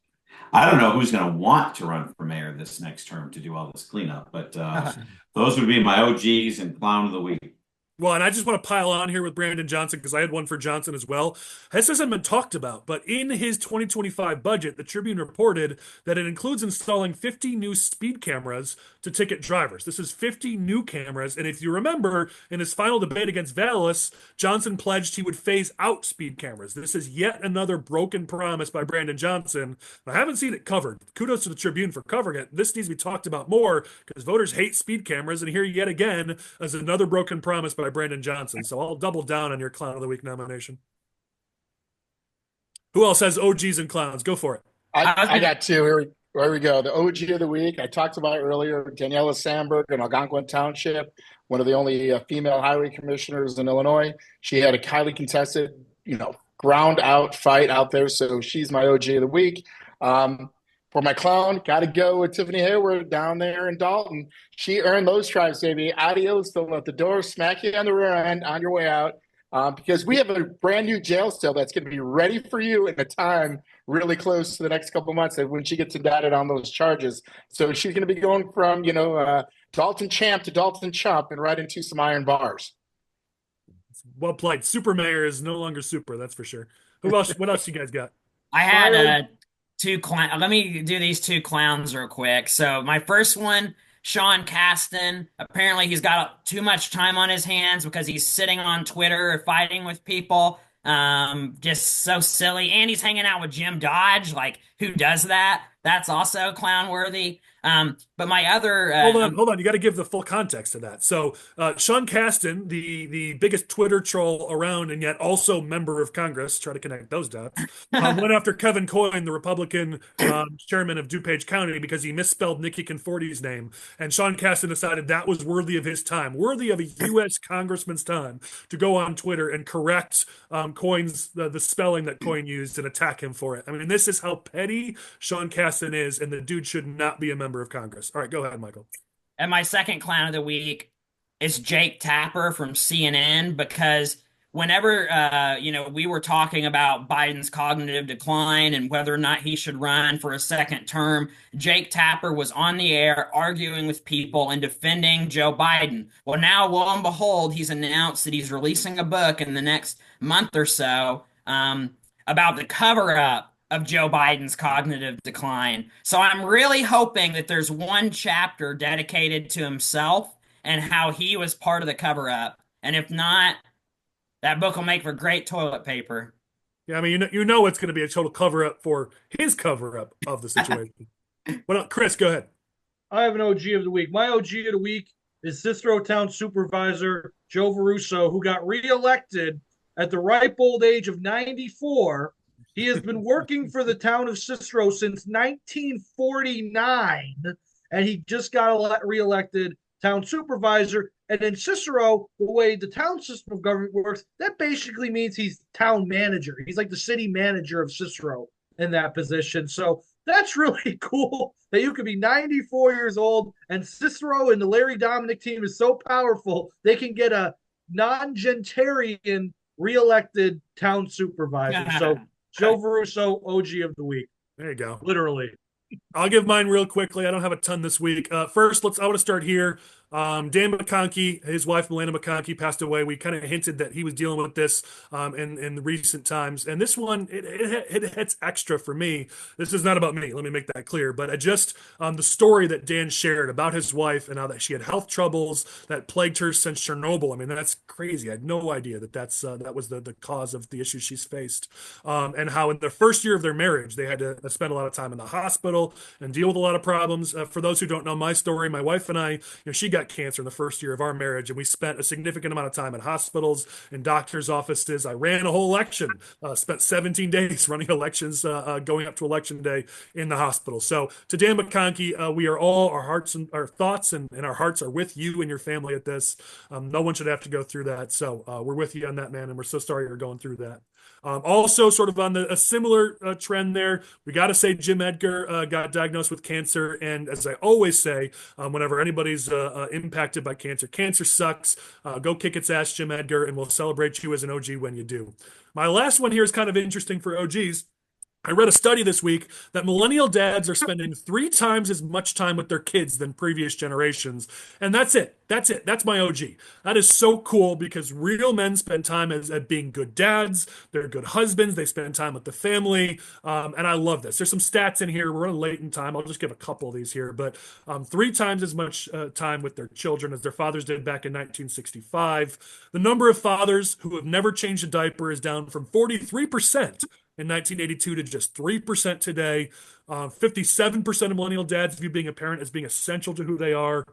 I don't know who's going to want to run for mayor this next term to do all this cleanup, but those would be my OGs and clown of the week. Well, and I just want to pile on here with Brandon Johnson because I had one for Johnson as well. This hasn't been talked about, but in his 2025 budget, the Tribune reported that it includes installing 50 new speed cameras to ticket drivers. This is 50 new cameras, and if you remember, in his final debate against Vallis, Johnson pledged he would phase out speed cameras. This is yet another broken promise by Brandon Johnson. I haven't seen it covered. Kudos to the Tribune for covering it. This needs to be talked about more because voters hate speed cameras, and here yet again is another broken promise by Brandon Johnson. So I'll double down on your Clown of the Week nomination. Who else has OGs and clowns? Go for it. I got two. Here we go. The OG of the week, I talked about earlier, Daniela Sandberg in Algonquin Township, one of the only female highway commissioners in Illinois. She had a highly contested, ground out fight out there. So she's my OG of the week. For my clown, got to go with Tiffany Hayward down there in Dolton. She earned those stripes, baby. Adios, don't let the door smack you on the rear end on your way out. Because we have a brand new jail cell that's going to be ready for you in a time really close to the next couple of months when she gets indicted on those charges. So she's going to be going from, Dolton champ to Dolton chump and right into some iron bars. Well played. Super Mayor is no longer super, that's for sure. Who else? What else you guys got? I had two clowns. Let me do these two clowns real quick. So my first one, Sean Casten. Apparently he's got too much time on his hands because he's sitting on Twitter fighting with people. Just so silly. And he's hanging out with Jim Dodge. Like, who does that? That's also clown worthy. But my other hold on, you got to give the full context to that. So Sean Casten, the biggest Twitter troll around and yet also member of Congress, try to connect those dots, went after Kevin Coyne, the Republican chairman of DuPage County, because he misspelled Nikki Conforti's name, and Sean Casten decided that was worthy of his time, worthy of a U.S. congressman's time, to go on Twitter and correct Coyne's the spelling that Coyne used and attack him for it. I mean, this is how petty Sean Casten is, and the dude should not be a member of Congress. All right, go ahead, Michael. And my second clown of the week is Jake Tapper from CNN, because whenever we were talking about Biden's cognitive decline and whether or not he should run for a second term, Jake Tapper was on the air arguing with people and defending Joe Biden. Well, now, lo and behold, he's announced that he's releasing a book in the next month or so about the cover up of Joe Biden's cognitive decline. So I'm really hoping that there's one chapter dedicated to himself and how he was part of the cover up. And if not, that book will make for great toilet paper. Yeah, I mean, you know it's going to be a total cover up for his cover up of the situation. Well, Chris, go ahead. I have an OG of the week. My OG of the week is Cicero Town Supervisor Joe Varuso, who got reelected at the ripe old age of 94. He has been working for the town of Cicero since 1949, and he just got reelected town supervisor. And in Cicero, the way the town system of government works, that basically means he's town manager. He's like the city manager of Cicero in that position. So that's really cool that you could be 94 years old and Cicero and the Larry Dominic team is so powerful they can get a non-Gentarian reelected town supervisor. So Joe Varuso, OG of the week. There you go. Literally. I'll give mine real quickly. I don't have a ton this week. First, I want to start here. Dan McConkey, his wife Melinda McConkey, passed away. We kind of hinted that he was dealing with this in the recent times, and this one it hits extra for me. This is not about me. Let me make that clear. But just the story that Dan shared about his wife and how that she had health troubles that plagued her since Chernobyl. I mean, that's crazy. I had no idea that that was the cause of the issues she's faced, and how in the first year of their marriage they had to spend a lot of time in the hospital and deal with a lot of problems. For those who don't know my story, my wife and I, she got cancer in the first year of our marriage, and we spent a significant amount of time in hospitals and doctors' offices. I ran a whole election, spent 17 days running elections, going up to election day in the hospital. So to Dan McConkey, we are all, our hearts and our thoughts and our hearts are with you and your family at this. No one should have to go through that. So we're with you on that, man, and we're so sorry you're going through that. Also, sort of on a similar trend there, we got to say Jim Edgar got diagnosed with cancer. And as I always say, whenever anybody's impacted by cancer, cancer sucks. Go kick its ass, Jim Edgar, and we'll celebrate you as an OG when you do. My last one here is kind of interesting for OGs. I read a study this week that millennial dads are spending 3 times as much time with their kids than previous generations. And that's it. That's it. That's my OG. That is so cool because real men spend time at being good dads. They're good husbands. They spend time with the family. And I love this. There's some stats in here. We're running late in time. I'll just give a couple of these here. But 3 times as much time with their children as their fathers did back in 1965. The number of fathers who have never changed a diaper is down from 43% in 1982 to just 3% today. 57% of millennial dads view being a parent as being essential to who they are.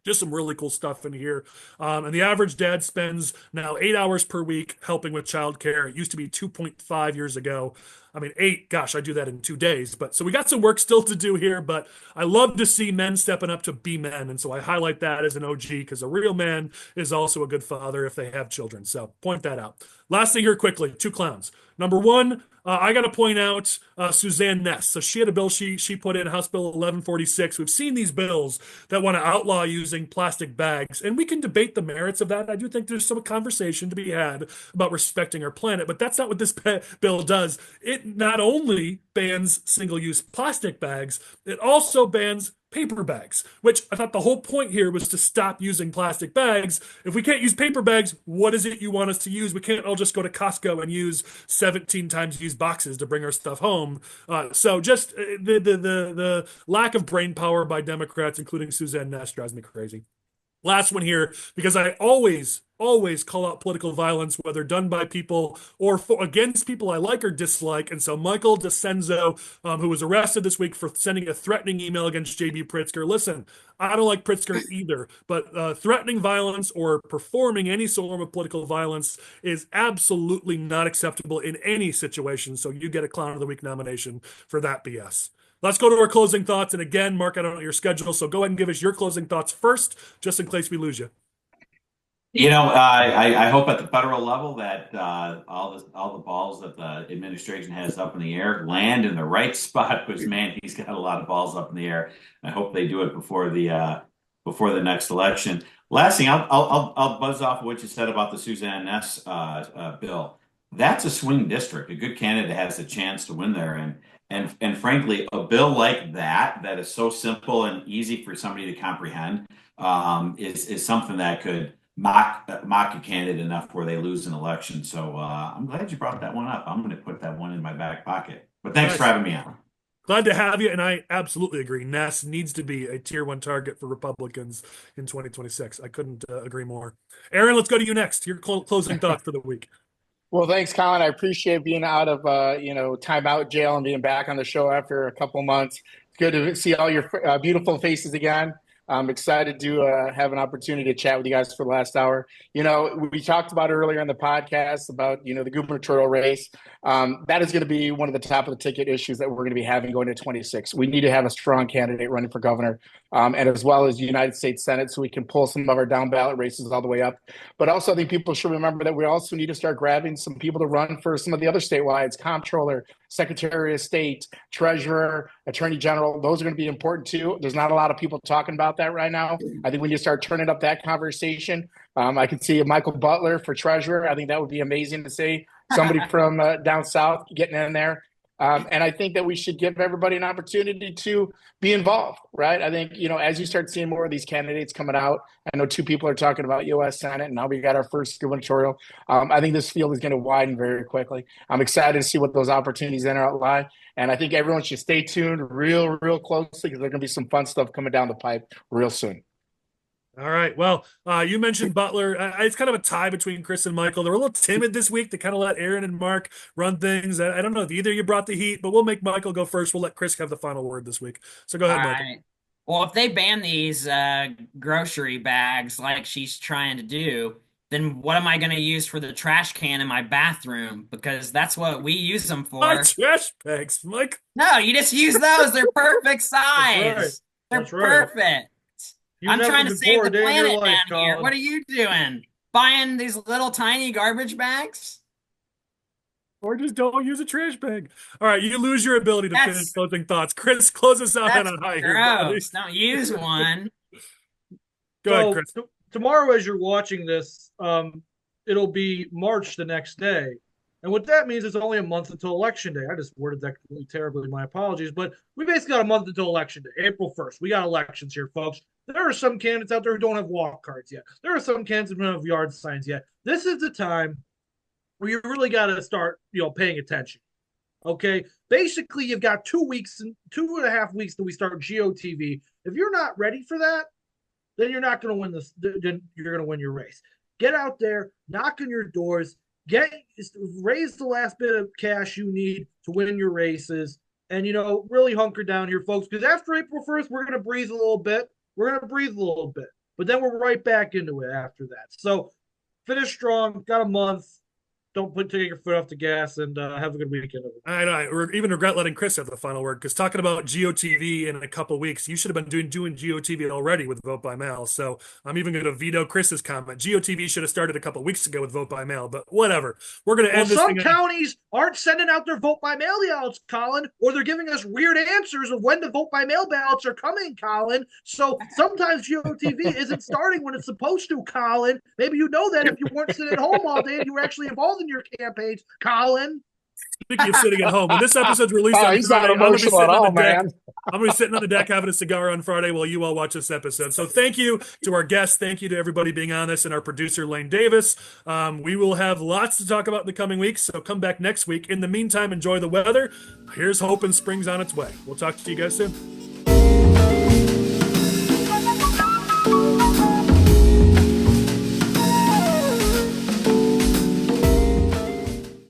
Just some really cool stuff in here. And the average dad spends now 8 hours per week helping with childcare. It used to be 2.5 years ago. I mean, 8, gosh, I do that in 2 days. But so we got some work still to do here, but I love to see men stepping up to be men. And so I highlight that as an OG because a real man is also a good father if they have children. So point that out. Last thing here quickly, 2 clowns. Number 1, I got to point out Suzanne Ness. So she had a bill she put in, House Bill 1146. We've seen these bills that want to outlaw using plastic bags, and we can debate the merits of that. I do think there's some conversation to be had about respecting our planet, but that's not what this bill does. It not only bans single-use plastic bags, it also bans paper bags, which I thought the whole point here was to stop using plastic bags. If we can't use paper bags, what is it you want us to use? We can't all just go to Costco and use 17 times used boxes to bring our stuff home. So just the lack of brain power by Democrats, including Suzanne Ness, drives me crazy. Last one here, because I always call out political violence, whether done by people or against people I like or dislike. And so Michael DeCenzo, who was arrested this week for sending a threatening email against J.B. Pritzker. Listen, I don't like Pritzker either, but threatening violence or performing any form of political violence is absolutely not acceptable in any situation. So you get a Clown of the Week nomination for that BS. Let's go to our closing thoughts. And again, Mark, I don't know your schedule, so go ahead and give us your closing thoughts first, just in case we lose you. I hope at the federal level that all the balls that the administration has up in the air land in the right spot. Because man, he's got a lot of balls up in the air. I hope they do it before the next election. Last thing, I'll buzz off what you said about the Suzanne Ness bill. That's a swing district. A good candidate has a chance to win there, and frankly, a bill like that is so simple and easy for somebody to comprehend, is something that could mock a candidate enough where they lose an election. So I'm glad you brought that one up. I'm going to put that one in my back pocket. But thanks for having me on. Glad to have you, and I absolutely agree. Ness needs to be a tier one target for Republicans in 2026. I couldn't agree more. Aaron, let's go to you next. Your closing thoughts for the week. Well, thanks, Collin. I appreciate being out of timeout jail and being back on the show after a couple months. It's good to see all your beautiful faces again. I'm excited to have an opportunity to chat with you guys for the last hour. We talked about earlier in the podcast about, the gubernatorial race. That is going to be one of the top of the ticket issues that we're going to be having going to 26. We need to have a strong candidate running for governor, and as well as United States Senate, so we can pull some of our down ballot races all the way up. But also, I think people should remember that we also need to start grabbing some people to run for some of the other statewides: comptroller, Secretary of State, Treasurer, Attorney General. Those are going to be important too. There's not a lot of people talking about that right now. I think we need to start turning up that conversation. I could see Michael Butler for Treasurer. I think that would be amazing to see somebody from down south getting in there. And I think that we should give everybody an opportunity to be involved, right? I think, as you start seeing more of these candidates coming out, I know 2 people are talking about U.S. Senate, and now we got our first gubernatorial. I think this field is going to widen very quickly. I'm excited to see what those opportunities lie. And I think everyone should stay tuned real closely, because there's going to be some fun stuff coming down the pipe real soon. All right. Well, you mentioned Butler. It's kind of a tie between Chris and Michael. They're a little timid this week. They kind of let Aaron and Mark run things. I don't know if either of you brought the heat, but we'll make Michael go first. We'll let Chris have the final word this week. So go ahead, All Michael. right. Well, if they ban these grocery bags like she's trying to do, then what am I going to use for the trash can in my bathroom? Because that's what we use them for. Trash bags, Mike. No, you just use those. They're perfect size. That's They're right. perfect. You've I'm never trying to been save the bored a day in your planet life, down here. Collin. What are you doing? Buying these little tiny garbage bags? Or just don't use a trash bag. All right, you lose your ability to That's- finish closing thoughts. Chris, close us out on That's a high here, buddy. gross. Don't use one. Go ahead, Chris. Tomorrow, as you're watching this, it'll be March the next day. And what that means is only a month until Election Day. I just worded that completely terribly. My apologies. But we basically got a month until Election Day, April 1st. We got elections here, folks. There are some candidates out there who don't have walk cards yet. There are some candidates who don't have yard signs yet. This is the time where you really got to start, paying attention. Okay? Basically, you've got 2.5 weeks till we start GOTV. If you're not ready for that, then you're not going to win this. Then you're going to win your race. Get out there, knock on your doors, raise the last bit of cash you need to win your races, and really hunker down here, folks. Because after April 1st, we're going to breathe a little bit. But then we're right back into it after that. So finish strong. Got a month. Don't take your foot off the gas, and have a good weekend. I even regret letting Chris have the final word, because talking about GOTV in a couple of weeks, you should have been doing GOTV already with vote by mail. So I'm even going to veto Chris's comment. GOTV should have started a couple of weeks ago with vote by mail, but whatever. We're going to end this some thing. Counties aren't sending out their vote by mail ballots, Collin, or they're giving us weird answers of when the vote by mail ballots are coming, Collin. So sometimes GOTV isn't starting when it's supposed to, Collin. Maybe you know that if you weren't sitting at home all day and you were actually involved in your campaigns, Collin. Speaking of sitting at home, when this episode's released on he's Friday, not emotional at all, man. I'm going to be sitting on the deck having a cigar on Friday while you all watch this episode. So thank you to our guests. Thank you to everybody being on this, and our producer, Lane Davis. We will have lots to talk about in the coming weeks, so come back next week. In the meantime, enjoy the weather. Here's hoping spring's on its way. We'll talk to you guys soon.